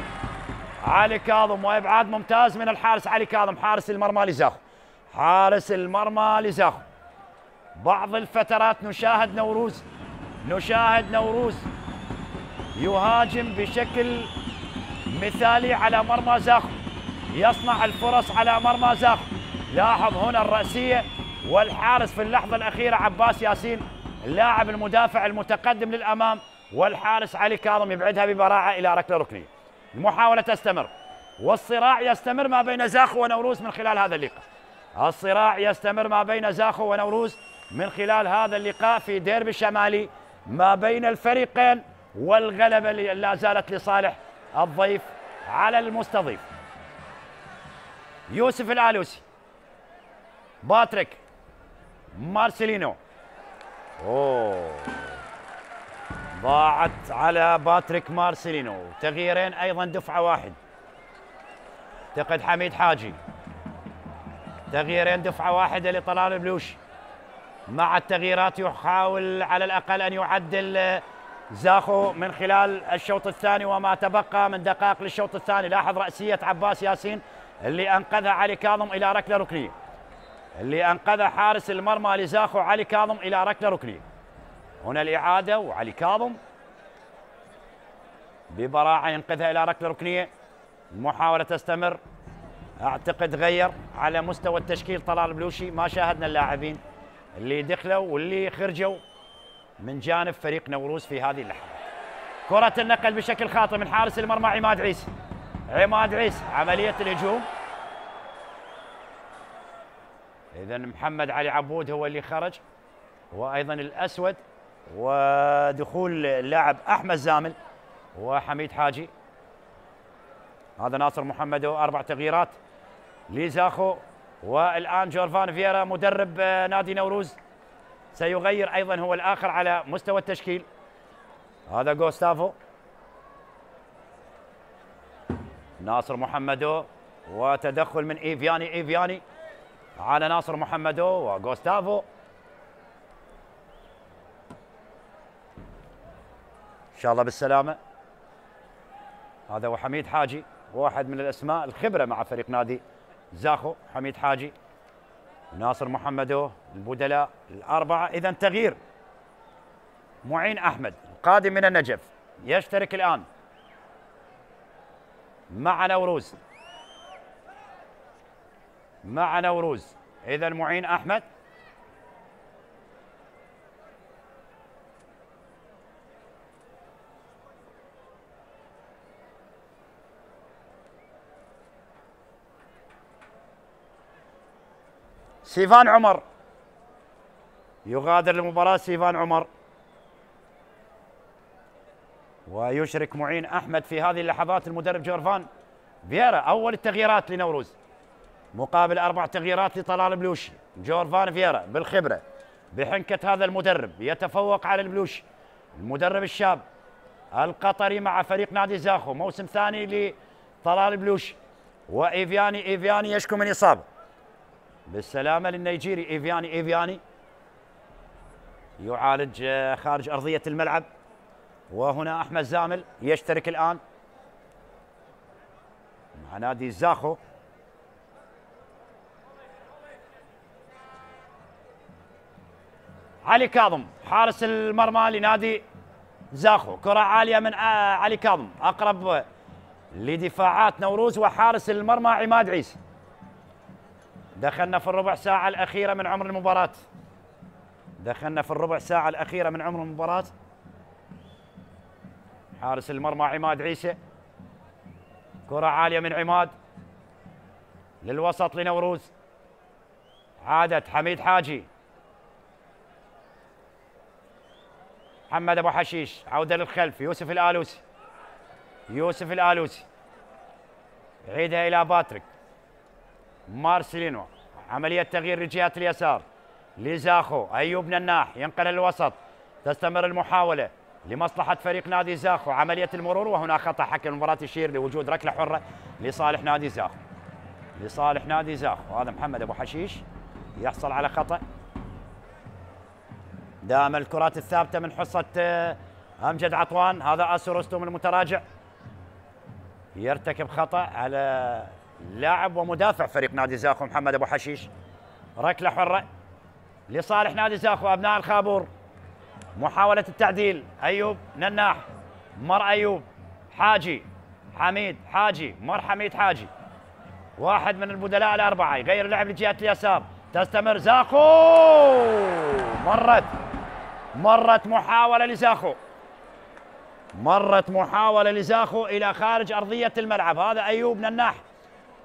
Speaker 1: علي كاظم، وإبعاد ممتاز من الحارس علي كاظم، حارس المرمى لزاخو، حارس المرمى لزاخو. بعض الفترات نشاهد نوروز يهاجم بشكل مثالي على مرمى زاخو، يصنع الفرص على مرمى زاخو. لاحظ هنا الرأسية، والحارس في اللحظة الأخيرة عباس ياسين اللاعب المدافع المتقدم للأمام، والحارس علي كاظم يبعدها ببراعة إلى ركلة ركنية. المحاولة تستمر، والصراع يستمر ما بين زاخو ونوروز من خلال هذا اللقاء. الصراع يستمر ما بين زاخو ونوروز من خلال هذا اللقاء في ديربي شمالي ما بين الفريقين، والغلبة لا زالت لصالح الضيف على المستضيف. يوسف الآلوسي، باتريك مارسيلينو. اوه ضاعت على باتريك مارسيلينو. تغييرين ايضا دفعه واحد. اعتقد حميد حاجي. تغييرين دفعه واحده لطلال البلوشي. مع التغييرات يحاول على الاقل ان يعدل زاخو من خلال الشوط الثاني وما تبقى من دقائق للشوط الثاني. لاحظ رأسية عباس ياسين اللي انقذها علي كاظم الى ركله ركنيه. اللي انقذ حارس المرمى لزاخو علي كاظم الى ركله ركنيه. هنا الاعاده وعلي كاظم ببراعه ينقذها الى ركله ركنيه. المحاوله تستمر. اعتقد غير على مستوى التشكيل طلال بلوشي. ما شاهدنا اللاعبين اللي دخلوا واللي خرجوا من جانب فريق نوروز في هذه اللحظه. كرة النقل بشكل خاطئ من حارس المرمى عماد عيسى. عماد عيسى عملية الهجوم. إذا محمد علي عبود هو اللي خرج وأيضا الأسود ودخول اللاعب أحمد زامل وحميد حاجي. هذا ناصر محمدو. 4 تغييرات لزاخو. والآن جورفان فييرا مدرب نادي نوروز سيغير أيضا هو الآخر على مستوى التشكيل. هذا غوستافو. ناصر محمدو وتدخل من إيفياني على ناصر محمدو وغوستافو. إن شاء الله بالسلامة. هذا هو حميد حاجي واحد من الأسماء الخبرة مع فريق نادي زاخو. حميد حاجي ناصر محمدو البدلاء الأربعة. إذا تغيير معين أحمد قادم من النجف يشترك الآن مع نوروز. إذا معين أحمد سيفان عمر يغادر المباراة. سيفان عمر ويشرك معين أحمد في هذه اللحظات المدرب جورفان فييرا. أول التغييرات لنوروز مقابل 4 تغييرات لطلال بلوشي. جورفان فييرا بالخبرة بحنكة هذا المدرب يتفوق على البلوشي المدرب الشاب القطري مع فريق نادي زاخو. موسم ثاني لطلال بلوشي. وإيفياني يشكو من إصابة. بالسلامة للنيجيري إيفياني يعالج خارج أرضية الملعب. وهنا أحمد زامل يشترك الآن مع نادي زاخو. علي كاظم حارس المرمى لنادي زاخو. كرة عالية من علي كاظم أقرب لدفاعات نوروز وحارس المرمى عماد عيسى. دخلنا في الربع ساعة الأخيرة من عمر المباراة. حارس المرمى عماد عيسى. كرة عالية من عماد للوسط لنوروز. عادت حميد حاجي. محمد أبو حشيش عودة للخلف. يوسف الآلوسي يعيدها إلى باتريك مارسيلينو. عملية تغيير لجهة اليسار لزاخو. أيوب نناح ينقل الوسط. تستمر المحاولة لمصلحة فريق نادي زاخو. عملية المرور وهنا خطأ. حكم المباراة يشير لوجود ركلة حرة لصالح نادي زاخو. هذا محمد أبو حشيش يحصل على خطأ. دام الكرات الثابتة من حصة أمجد عطوان. هذا آسو رستم المتراجع يرتكب خطأ على لاعب ومدافع فريق نادي زاخو محمد أبو حشيش. ركلة حرة لصالح نادي زاخو. أبناء الخابور. محاولة التعديل. أيوب نناح مر أيوب حاجي. حميد حاجي واحد من البدلاء الأربعة يغير اللعب لجهة اليسار. تستمر زاخو. مرت محاولة لزاخو إلى خارج أرضية الملعب. هذا أيوب نناح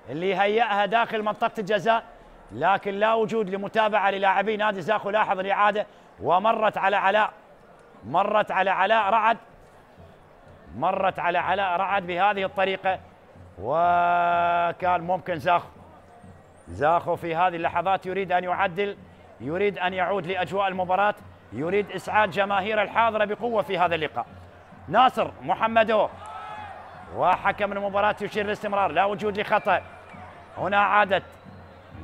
Speaker 1: اللي هيأها داخل منطقة الجزاء لكن لا وجود لمتابعة للاعبي نادي زاخو. لاحظ الإعادة ومرت على علاء رعد بهذه الطريقة وكان ممكن زاخو زاخو في هذه اللحظات يريد أن يعدل، يريد أن يعود لأجواء المباراة، يريد إسعاد جماهير الحاضرة بقوة في هذا اللقاء. ناصر محمدو وحكم المباراة يشير للاستمرار، لا وجود لخطأ. هنا عادت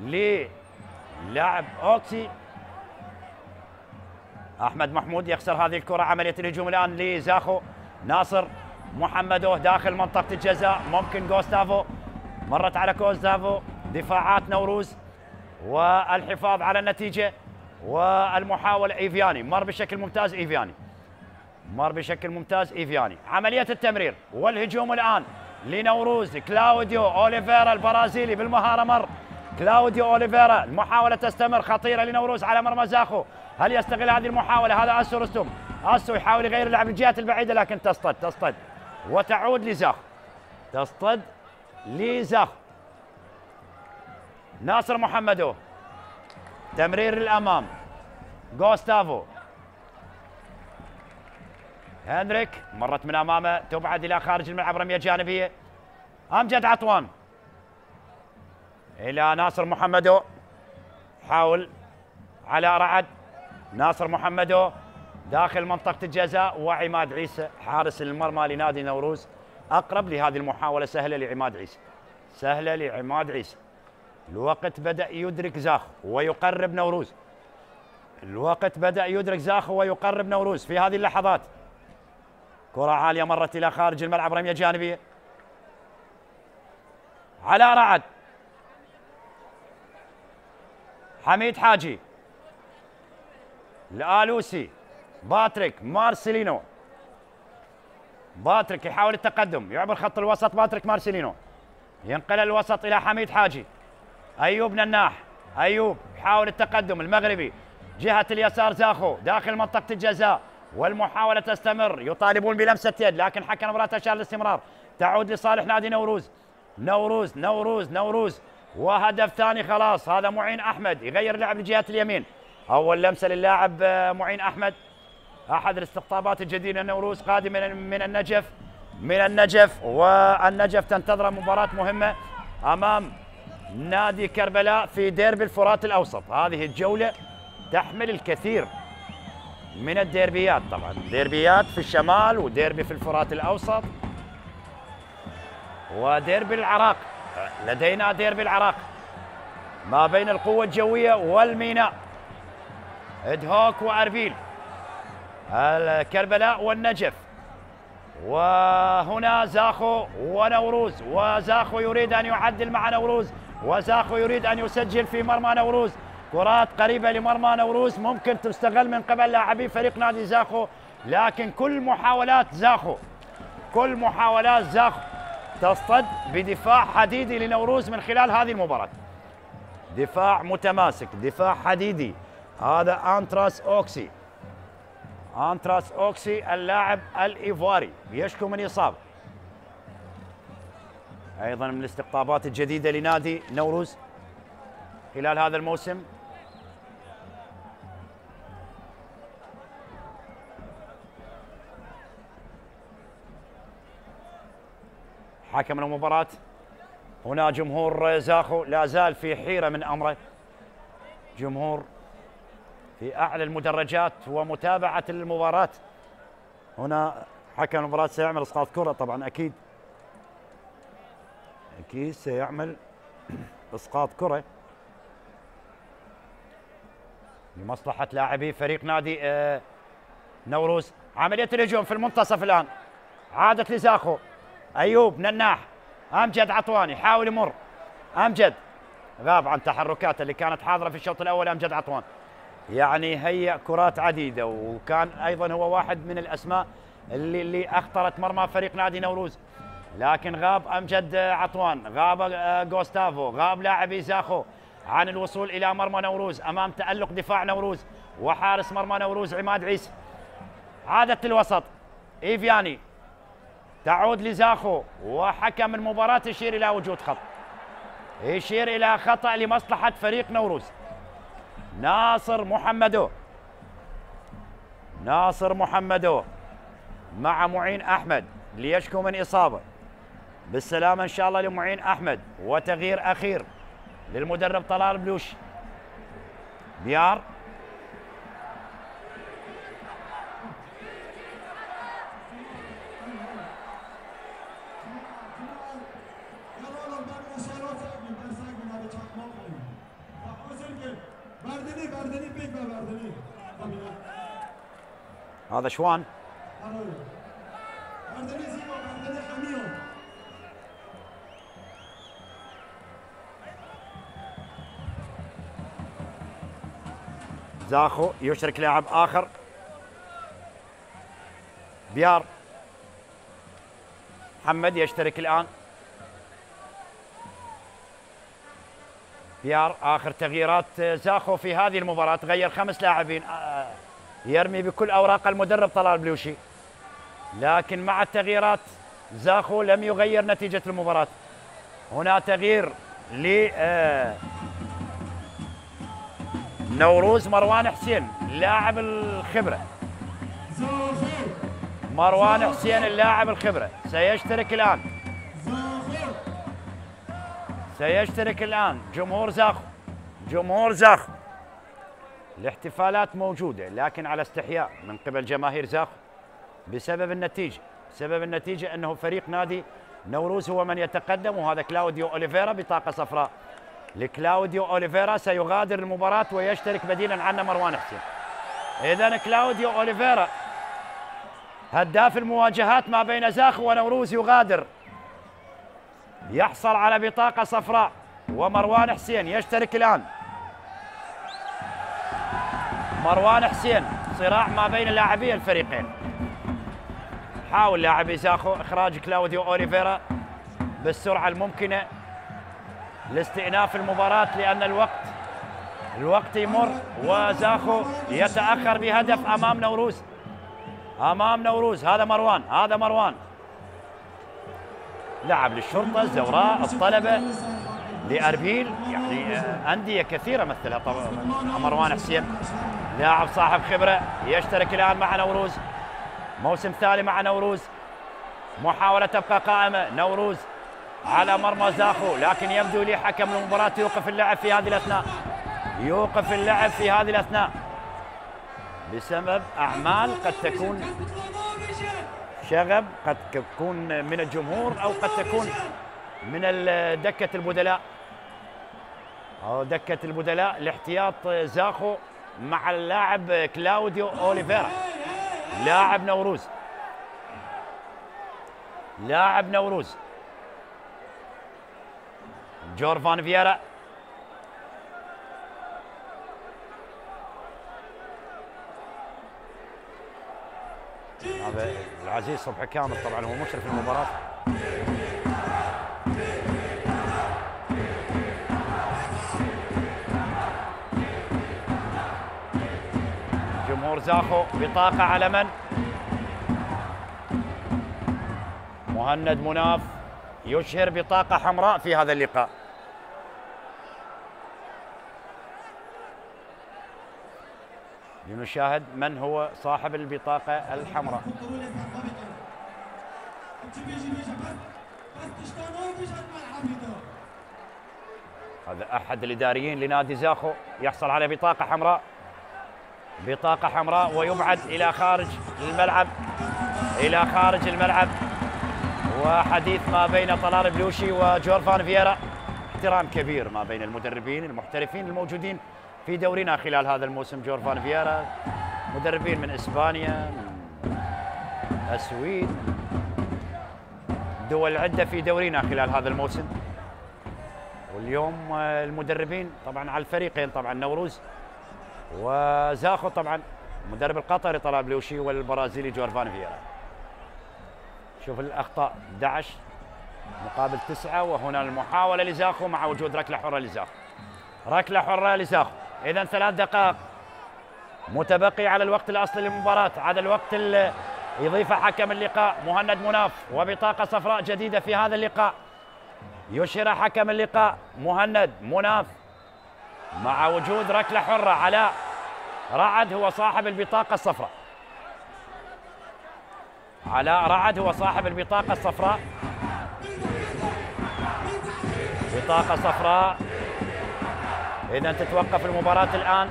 Speaker 1: للاعب أوكسي. أحمد محمود يخسر هذه الكرة. عملية الهجوم الآن لزاخو. ناصر محمدو داخل منطقة الجزاء، ممكن جوستافو، مرت على جوستافو. دفاعات نوروز والحفاظ على النتيجة والمحاولة. إيفياني مر بشكل ممتاز، إيفياني مر بشكل ممتاز، إيفياني. عملية التمرير والهجوم الآن لنوروز. كلاوديو أوليفيرا البرازيلي بالمهارة مر. كلاوديو أوليفيرا، المحاولة تستمر، خطيرة لنوروز على مرمى زاخو. هل يستغل هذه المحاولة؟ هذا أسو رستم. أسو يحاول يغير اللعب للجهات البعيدة لكن تصطد وتعود لزاخو. تصطد لزاخو. ناصر محمدو، تمرير للأمام. جوستافو. هنريك مرت من أمامه، تبعد إلى خارج الملعب، رمية جانبية. أمجد عطوان إلى ناصر محمدو، حاول على رعد. ناصر محمدو داخل منطقة الجزاء، وعماد عيسى حارس المرمى لنادي نوروز أقرب لهذه المحاولة. سهلة لعماد عيسى، سهلة لعماد عيسى. الوقت بدأ يدرك زاخو ويقرب نوروز. الوقت بدأ يدرك زاخو ويقرب نوروز في هذه اللحظات. كرة عالية مرت إلى خارج الملعب، رمية جانبية على رعد. حميد حاجي، الآلوسي، باتريك مارسيلينو. باتريك يحاول التقدم، يعبر خط الوسط. باتريك مارسيلينو ينقل الوسط إلى حميد حاجي. أيوب نناح، أيوب يحاول التقدم، المغربي جهة اليسار. زاخو داخل منطقة الجزاء والمحاولة تستمر، يطالبون بلمسة يد لكن حكم المباراة أشار للاستمرار. تعود لصالح نادي نوروز. نوروز نوروز نوروز، وهدف ثاني خلاص. هذا معين أحمد يغير اللعب لجهة اليمين. أول لمسة للاعب معين أحمد، أحد الاستقطابات الجديدة نوروز قادم من النجف. والنجف تنتظر مباراة مهمة أمام نادي كربلاء في ديربي الفرات الأوسط. هذه الجولة تحمل الكثير من الديربيات، طبعا ديربيات في الشمال وديربي في الفرات الأوسط وديربي العراق. لدينا ديربي العراق ما بين القوة الجوية والميناء، إدهوك وأربيل، الكربلاء والنجف. وهنا زاخو ونوروز، وزاخو يريد أن يعدل مع نوروز، وزاخو يريد أن يسجل في مرمى نوروز. كرات قريبة لمرمى نوروز ممكن تستغل من قبل لاعبي فريق نادي زاخو، لكن كل محاولات زاخو تصطد بدفاع حديدي لنوروز من خلال هذه المباراة. دفاع متماسك، دفاع حديدي. هذا أنتراس أوكسي اللاعب الإيفواري يشكو من إصابة. أيضا من الاستقطابات الجديدة لنادي نوروز خلال هذا الموسم. حكم المباراة. هنا جمهور زاخو لا زال في حيرة من أمره، جمهور في أعلى المدرجات ومتابعة المباراة. هنا حكم المباراة سيعمل إسقاط كرة، طبعا أكيد سيعمل إسقاط كرة لمصلحة لاعبي فريق نادي نوروز. عملية الهجوم في المنتصف الآن، عادت لزاخو. أيوب نناح، أمجد عطوان يحاول يمر. أمجد غاب عن تحركاته اللي كانت حاضرة في الشوط الأول. أمجد عطوان يعني هيأ كرات عديدة، وكان أيضا هو واحد من الأسماء اللي أخطرت مرمى فريق نادي نوروز، لكن غاب أمجد عطوان، غاب جوستافو، غاب لاعبي زاخو عن الوصول إلى مرمى نوروز أمام تألق دفاع نوروز وحارس مرمى نوروز عماد عيسى. عادت للوسط، إيفياني تعود لزاخو، وحكم المباراة يشير إلى وجود خطأ، يشير إلى خطأ لمصلحة فريق نوروز. ناصر محمدو مع معين أحمد ليشكو من إصابة. بالسلامة إن شاء الله لمعين أحمد، وتغيير أخير للمدرب طلال بلوشي. بيار هذا شوان. زاخو يشرك لاعب آخر. بيار محمد يشترك الآن. بيار آخر تغييرات زاخو في هذه المباراة، غير 5 لاعبين، يرمي بكل أوراق المدرب طلال بلوشي، لكن مع التغييرات زاخو لم يغير نتيجة المباراة. هنا تغيير ل نوروز مروان حسين لاعب الخبرة. مروان حسين اللاعب الخبرة سيشترك الآن. سيشترك الآن جمهور زاخو. جمهور زاخو الاحتفالات موجودة لكن على استحياء من قبل جماهير زاخو بسبب النتيجة. بسبب النتيجة أنه فريق نادي نوروز هو من يتقدم، وهذا كلاوديو أوليفيرا بطاقة صفراء. لكلاوديو أوليفيرا سيغادر المباراة ويشترك بديلا عنه مروان حسين. إذن كلاوديو أوليفيرا هداف المواجهات ما بين زاخو ونوروز يغادر، يحصل على بطاقة صفراء، ومروان حسين يشترك الآن. مروان حسين صراع ما بين لاعبي الفريقين. حاول لاعبي زاخو إخراج كلاوديو أوليفيرا بالسرعة الممكنة لاستئناف المباراة، لأن الوقت يمر وزاخو يتأخر بهدف أمام نوروز. أمام نوروز. هذا مروان لعب للشرطة، الزوراء، الطلبة، لأربيل، يعني أندية كثيرة مثلها طبعا. مروان حسين لاعب صاحب خبرة يشترك الآن مع نوروز، موسم ثاني مع نوروز. محاولة تبقى قائمة نوروز على مرمى زاخو، لكن يبدو لي حكم المباراة يوقف اللعب في هذه الأثناء. يوقف اللعب في هذه الأثناء بسبب أعمال قد تكون شغب، قد تكون من الجمهور أو قد تكون من دكة البدلاء أو دكة البدلاء لاحتياط زاخو مع اللاعب كلاوديو أوليفيرا لاعب نوروز. لاعب نوروز جورفان فييرا. هذا العزيز صبحي كامل طبعا هو مشرف المباراة. جمهور زاخو بطاقة على من؟ مهند مناف يشهر بطاقة حمراء في هذا اللقاء. لنشاهد من هو صاحب البطاقة الحمراء. هذا أحد الإداريين لنادي زاخو يحصل على بطاقة حمراء. بطاقة حمراء ويبعد إلى خارج الملعب. إلى خارج الملعب. وحديث ما بين طلال بلوشي وجورفان فييرا. احترام كبير ما بين المدربين المحترفين الموجودين في دورنا خلال هذا الموسم. جورفان فييرا مدربين من إسبانيا، من السويد، دول عدة في دورنا خلال هذا الموسم. واليوم المدربين طبعا على الفريقين، طبعا نوروز وزاخو، طبعا المدرب القطري طلال بلوشي والبرازيلي جورفان فييرا. شوف الأخطاء 11 مقابل 9، وهنا المحاولة لزاخو مع وجود ركلة حرة لزاخو. ركلة حرة لزاخو. إذن 3 دقائق متبقي على الوقت الأصلي للمباراة. هذا الوقت اللي يضيفه حكم اللقاء مهند مناف، وبطاقة صفراء جديدة في هذا اللقاء يشهر حكم اللقاء مهند مناف مع وجود ركلة حرة. علاء رعد هو صاحب البطاقة الصفراء. علاء رعد هو صاحب البطاقة الصفراء. بطاقة صفراء إذا تتوقف المباراة الآن.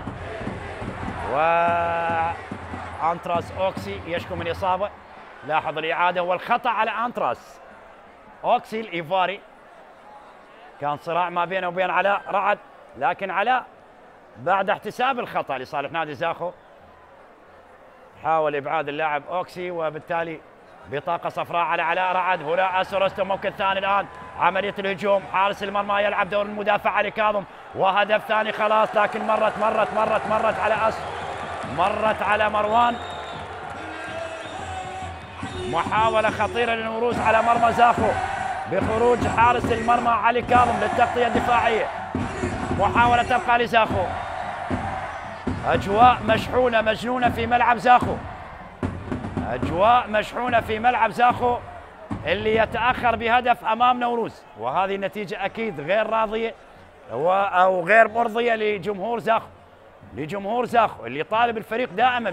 Speaker 1: وأنتراس أوكسي يشكو من إصابة. لاحظ الإعادة والخطأ على أنتراس أوكسي الإيفاري. كان صراع ما بينه وبين علاء رعد، لكن علاء بعد احتساب الخطأ لصالح نادي زاخو حاول إبعاد اللاعب أوكسي، وبالتالي بطاقة صفراء على علاء رعد. هنا أسورستو ممكن ثاني الآن عملية الهجوم. حارس المرمى يلعب دور المدافع علي كاظم، وهدف ثاني خلاص، لكن مرت على مرت على مروان. محاولة خطيرة للنوروز على مرمى زاخو بخروج حارس المرمى علي كاظم للتغطية الدفاعية. محاولة تبقى لزاخو. أجواء مشحونة مجنونة في ملعب زاخو. أجواء مشحونة في ملعب زاخو اللي يتأخر بهدف أمام نوروز، وهذه النتيجة أكيد غير راضية أو غير مرضية لجمهور زاخو اللي طالب الفريق دائما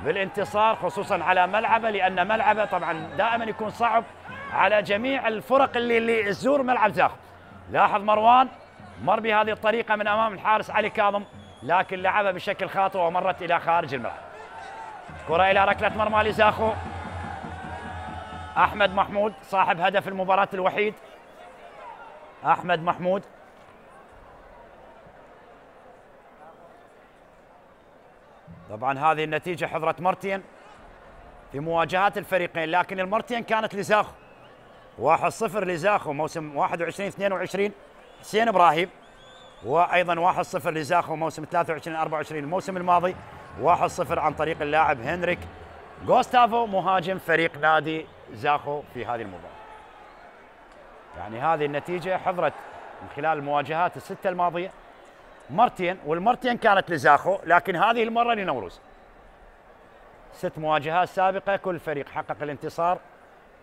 Speaker 1: بالانتصار خصوصا على ملعبه، لأن ملعبه طبعا دائما يكون صعب على جميع الفرق اللي تزور ملعب زاخو. لاحظ مروان مر بهذه الطريقة من أمام الحارس علي كاظم، لكن لعبها بشكل خاطئ ومرت إلى خارج الملعب. كرة إلى ركلة مرمى لزاخو. أحمد محمود صاحب هدف المباراة الوحيد. أحمد محمود طبعا هذه النتيجة حضرت مرتين في مواجهات الفريقين، لكن المرتين كانت لزاخو. 1-0 لزاخو موسم 21-22 حسين إبراهيم، وأيضا 1-0 لزاخو موسم 23-24 الموسم الماضي 1-0 عن طريق اللاعب هنريك غوستافو مهاجم فريق نادي زاخو في هذه المباراة. يعني هذه النتيجة حضرت من خلال المواجهات الستة الماضية مرتين، والمرتين كانت لزاخو، لكن هذه المرة لنوروز. 6 مواجهات سابقة كل فريق حقق الانتصار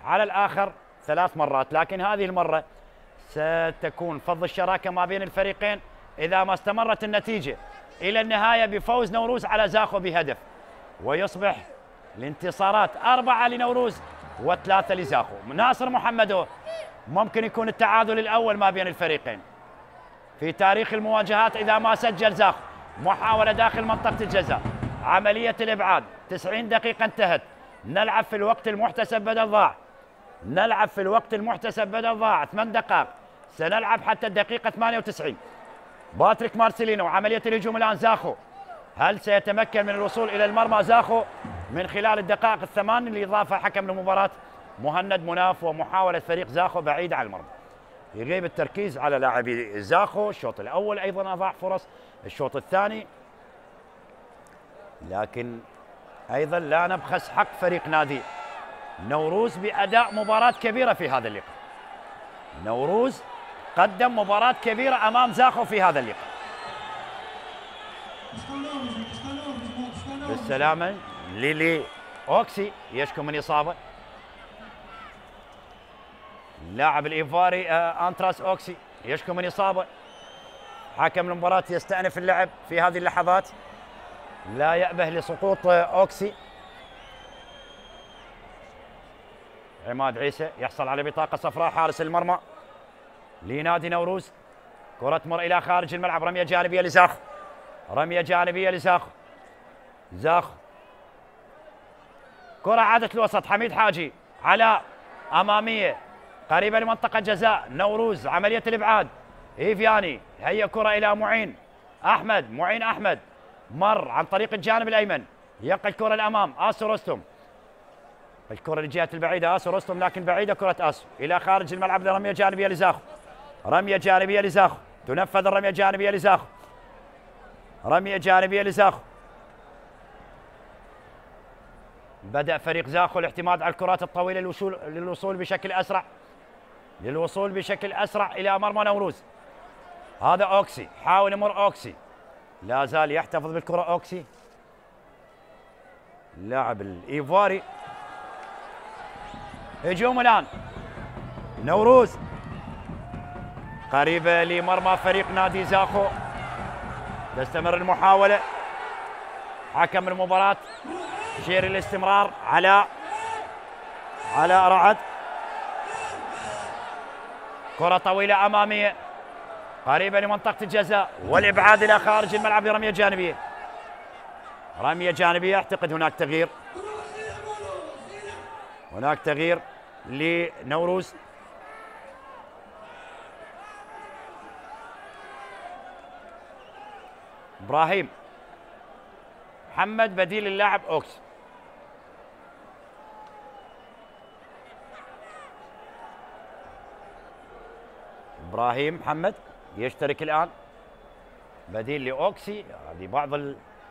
Speaker 1: على الآخر 3 مرات، لكن هذه المرة ستكون فض الشراكة ما بين الفريقين إذا ما استمرت النتيجة إلى النهاية بفوز نوروز على زاخو بهدف، ويصبح الانتصارات 4 لنوروز و3 لزاخو. ناصر محمدو ممكن يكون التعادل الأول ما بين الفريقين في تاريخ المواجهات إذا ما سجل زاخو. محاولة داخل منطقة الجزاء، عملية الإبعاد. 90 دقيقة انتهت. نلعب في الوقت المحتسب بدل ضاع 8 دقائق. سنلعب حتى الدقيقة 98. باتريك مارسيلينو. عملية الهجوم الآن زاخو. هل سيتمكن من الوصول إلى المرمى زاخو من خلال الدقائق ال8 اللي إضافة حكم المباراة مهند مناف؟ ومحاولة فريق زاخو بعيدة عن المرمى. يغيب التركيز على لاعبي زاخو. الشوط الأول أيضا أضاع فرص، الشوط الثاني، لكن أيضا لا نبخس حق فريق نادي نوروز بأداء مباراة كبيرة في هذا اللقاء. نوروز قدم مباراة كبيرة أمام زاخو في هذا اللقاء. بالسلامة ليلي أوكسي يشكو من إصابة. اللاعب الإيفاري أنتراس أوكسي يشكو من إصابة. حكم المباراة يستأنف اللعب في هذه اللحظات، لا يأبه لسقوط أوكسي. عماد عيسى يحصل على بطاقة صفراء، حارس المرمى لنادي نوروز. كرة تمر إلى خارج الملعب، رمية جانبية لزاخو. زاخو كرة عادت الوسط، حميد حاجي على أمامية قريبة لمنطقة جزاء نوروز. عملية الإبعاد، إيفياني هي كرة إلى معين أحمد مر عن طريق الجانب الأيمن، ينقل الكرة الأمام آسو رستم. الكرة للجهة البعيدة آسو رستم، لكن بعيدة كرة آسو إلى خارج الملعب لرمية جانبية لزاخو. تنفذ الرمية جانبية لزاخو. بدأ فريق زاخو الاعتماد على الكرات الطويلة للوصول بشكل أسرع إلى مرمى نوروز. هذا أوكسي، حاول يمر أوكسي، لا زال يحتفظ بالكرة أوكسي اللاعب الإيفواري. هجوم الآن نوروز قريبة لمرمى فريق نادي زاخو. تستمر المحاولة، حكم المباراة يشير الاستمرار على رعد. كرة طويلة أمامية قريبة لمنطقة الجزاء والإبعاد إلى خارج الملعب برمية جانبية. رمية جانبية. أعتقد هناك تغيير. هناك تغيير لنوروز. إبراهيم محمد بديل اللاعب أوكس. إبراهيم محمد يشترك الآن بديل لأوكسي. هذه بعض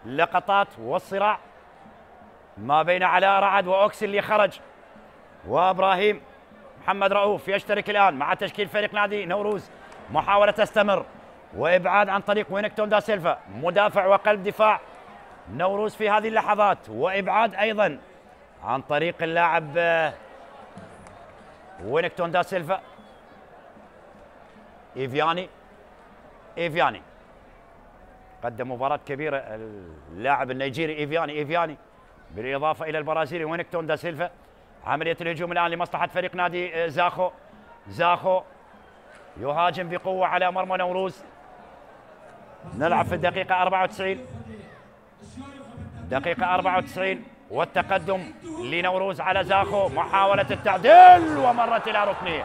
Speaker 1: اللقطات والصراع ما بين علاء رعد وأوكسي اللي خرج، وإبراهيم محمد رؤوف يشترك الآن مع تشكيل فريق نادي نوروز. محاولة تستمر وإبعاد عن طريق وينكتون دا سيلفا مدافع وقلب دفاع نوروز في هذه اللحظات، وإبعاد أيضا عن طريق اللاعب وينكتون دا سيلفا. إيفياني قدم مباراة كبيرة اللاعب النيجيري إيفياني بالإضافة إلى البرازيلي وينكتون دا سيلفا. عملية الهجوم الآن لمصلحة فريق نادي زاخو يهاجم بقوة على مرمى نوروز. نلعب في الدقيقة 94. دقيقة 94 والتقدم لنوروز على زاخو. محاولة التعديل ومرت إلى ركنية.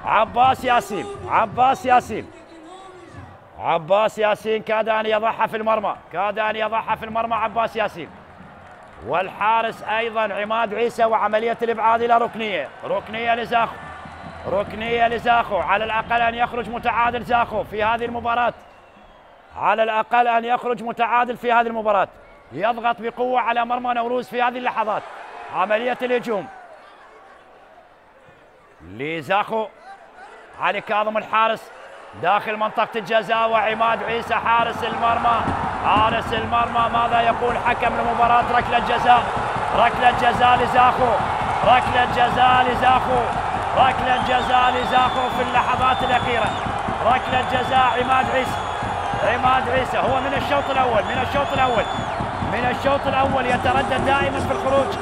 Speaker 1: عباس ياسين كاد أن يضعها في المرمى. عباس ياسين والحارس أيضا عماد عيسى، وعملية الإبعاد إلى ركنية لزاخو. على الأقل أن يخرج متعادل زاخو في هذه المباراة. يضغط بقوة على مرمى نوروز في هذه اللحظات. عملية الهجوم لزاخو. علي كاظم الحارس داخل منطقة الجزاء، وعماد عيسى حارس المرمى. ماذا يقول حكم المباراة؟ ركلة جزاء لزاخو في اللحظات الأخيرة. ركلة جزاء عماد عيسى هو من الشوط الأول يتردد دائما في الخروج.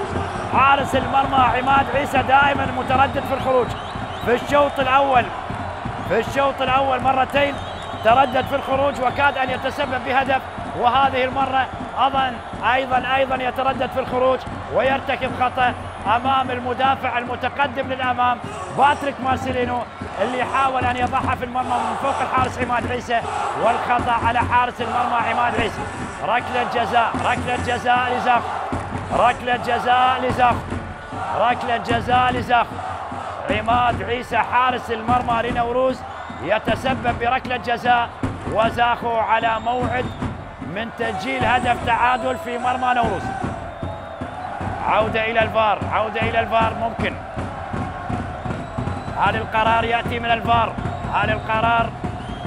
Speaker 1: حارس المرمى عماد عيسى دائما متردد في الخروج. في الشوط الأول مرتين تردد في الخروج وكاد أن يتسبب بهدف، وهذه المرة أيضا يتردد في الخروج ويرتكب خطأ أمام المدافع المتقدم للأمام باتريك مارسيلينو اللي حاول أن يضعها في المرمى من فوق الحارس عماد عيسى، والخطأ على حارس المرمى عماد عيسى. ركلة جزاء لزاخو. عماد عيسى حارس المرمى لنوروز يتسبب بركلة جزاء، وزاخو على موعد من تسجيل هدف تعادل في مرمى نوروز. عودة إلى الفار ممكن. هل القرار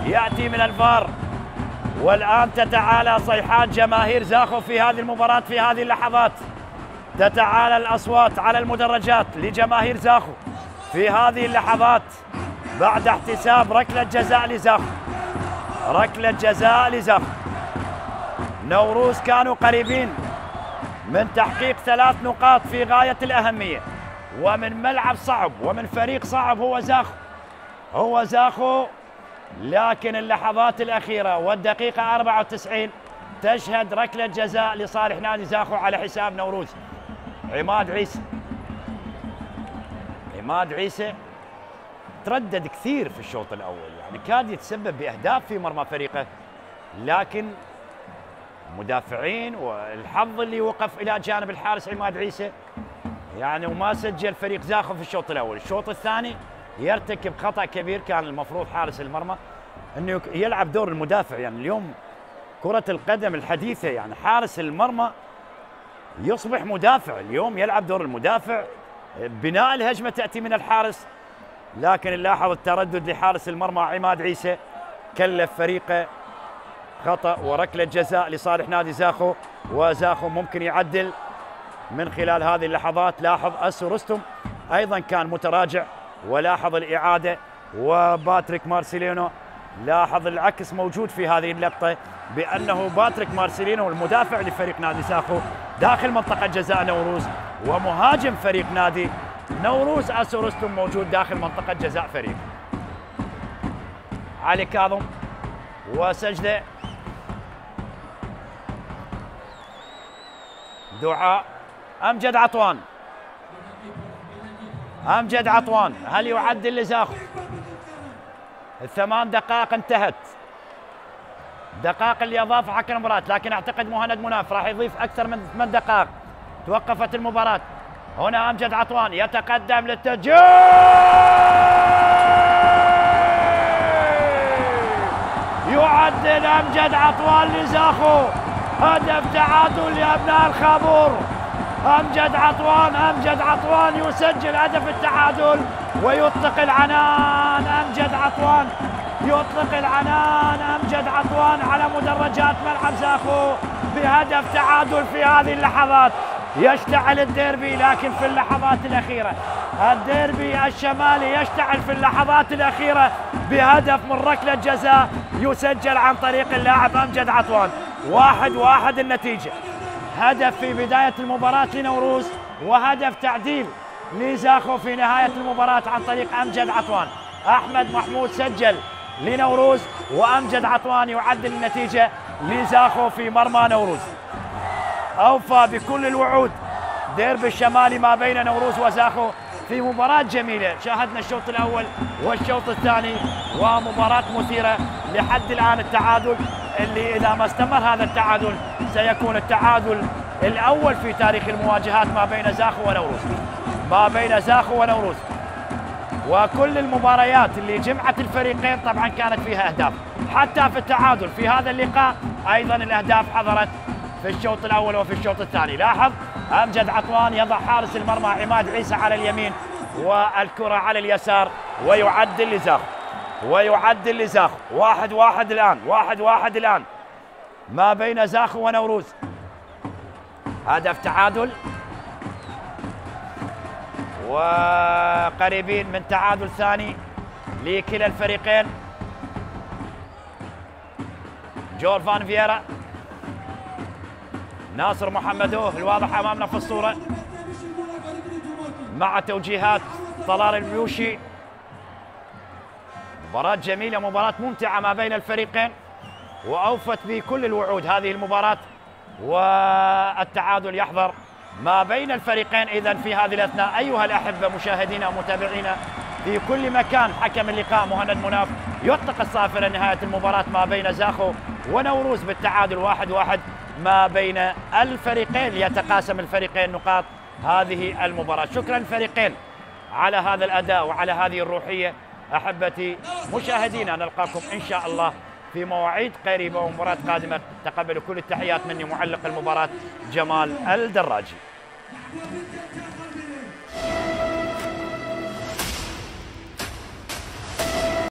Speaker 1: يأتي من الفار؟ والآن تتعالى صيحات جماهير زاخو في هذه المباراة. في هذه اللحظات تتعالى الأصوات على المدرجات لجماهير زاخو في هذه اللحظات بعد احتساب ركلة جزاء لزاخو. نوروز كانوا قريبين من تحقيق 3 نقاط في غاية الأهمية، ومن ملعب صعب ومن فريق صعب هو زاخو، لكن اللحظات الأخيرة والدقيقة 94 تشهد ركلة جزاء لصالح نادي زاخو على حساب نوروز. عماد عيسى تردد كثير في الشوط الأول، يعني كاد يتسبب بأهداف في مرمى فريقه، لكن مدافعين والحظ اللي وقف إلى جانب الحارس عماد عيسى يعني وما سجل فريق زاخو في الشوط الأول. الشوط الثاني يرتكب خطأ كبير، كان المفروض حارس المرمى أنه يلعب دور المدافع. يعني اليوم كرة القدم الحديثة يعني حارس المرمى يصبح مدافع، اليوم يلعب دور المدافع. بناء الهجمة تأتي من الحارس، لكن نلاحظ التردد لحارس المرمى عماد عيسى كلف فريقه خطأ وركلة جزاء لصالح نادي زاخو، وزاخو ممكن يعدل من خلال هذه اللحظات. لاحظ أسو رستم أيضا كان متراجع، ولاحظ الإعادة، وباتريك مارسيلينو لاحظ العكس موجود في هذه اللقطة، بأنه باتريك مارسيلينو المدافع لفريق نادي زاخو داخل منطقة جزاء نوروز، ومهاجم فريق نادي نوروز أسو رستم موجود داخل منطقة جزاء فريق. علي كاظم وسجدة. دعاء. أمجد عطوان. أمجد عطوان هل يعدل لزاخو؟ 8 دقائق انتهت. دقائق اللي اضافها حكم المباراة، لكن اعتقد مهند مناف راح يضيف اكثر من 8 دقائق. توقفت المباراة. هنا امجد عطوان يتقدم للتسجيل. يعدل امجد عطوان لزاخو. هدف تعادل يا ابناء الخابور. امجد عطوان يسجل هدف التعادل ويطلق العنان. امجد عطوان يطلق العنان. امجد عطوان على مدرجات ملعب زاخو بهدف تعادل في هذه اللحظات. يشتعل الديربي، لكن في اللحظات الأخيرة الديربي الشمالي يشتعل في اللحظات الأخيرة بهدف من ركلة جزاء يسجل عن طريق اللاعب أمجد عطوان. 1-1 النتيجة. هدف في بداية المباراة لنوروز وهدف تعديل لزاخو في نهاية المباراة عن طريق أمجد عطوان. أحمد محمود سجل لنوروز وأمجد عطوان يعدل النتيجة لزاخو في مرمى نوروز. أوفى بكل الوعود ديربي الشمالي ما بين نوروز وزاخو في مباراة جميلة. شاهدنا الشوط الأول والشوط الثاني ومباراة مثيرة لحد الآن. التعادل اللي إذا ما استمر هذا التعادل سيكون التعادل الأول في تاريخ المواجهات ما بين زاخو ونوروز. وكل المباريات اللي جمعت الفريقين طبعا كانت فيها أهداف، حتى في التعادل في هذا اللقاء أيضا الأهداف حضرت في الشوط الأول وفي الشوط الثاني. لاحظ أمجد عطوان يضع حارس المرمى عماد عيسى على اليمين والكرة على اليسار ويعدل لزاخو. 1-1 الآن. 1-1 الآن ما بين زاخو ونوروز. هدف تعادل وقريبين من تعادل ثاني لكلا الفريقين. جول فان فييرا، ناصر محمدوه الواضح امامنا في الصوره مع توجيهات طلال البيوشي. مباراة جميلة، مباراة ممتعة ما بين الفريقين واوفت بكل الوعود هذه المباراة، والتعادل يحضر ما بين الفريقين. اذا في هذه الاثناء ايها الاحبه مشاهدينا ومتابعينا في كل مكان، حكم اللقاء مهند مناف يطلق الصافره نهايه المباراه ما بين زاخو ونوروز بالتعادل 1-1 ما بين الفريقين. يتقاسم الفريقين نقاط هذه المباراه. شكرا للفريقين على هذا الاداء وعلى هذه الروحيه. احبتي مشاهدينا نلقاكم ان شاء الله في مواعيد قريبه ومباراه قادمه. تقبلوا كل التحيات مني معلق المباراه جمال الدراجي.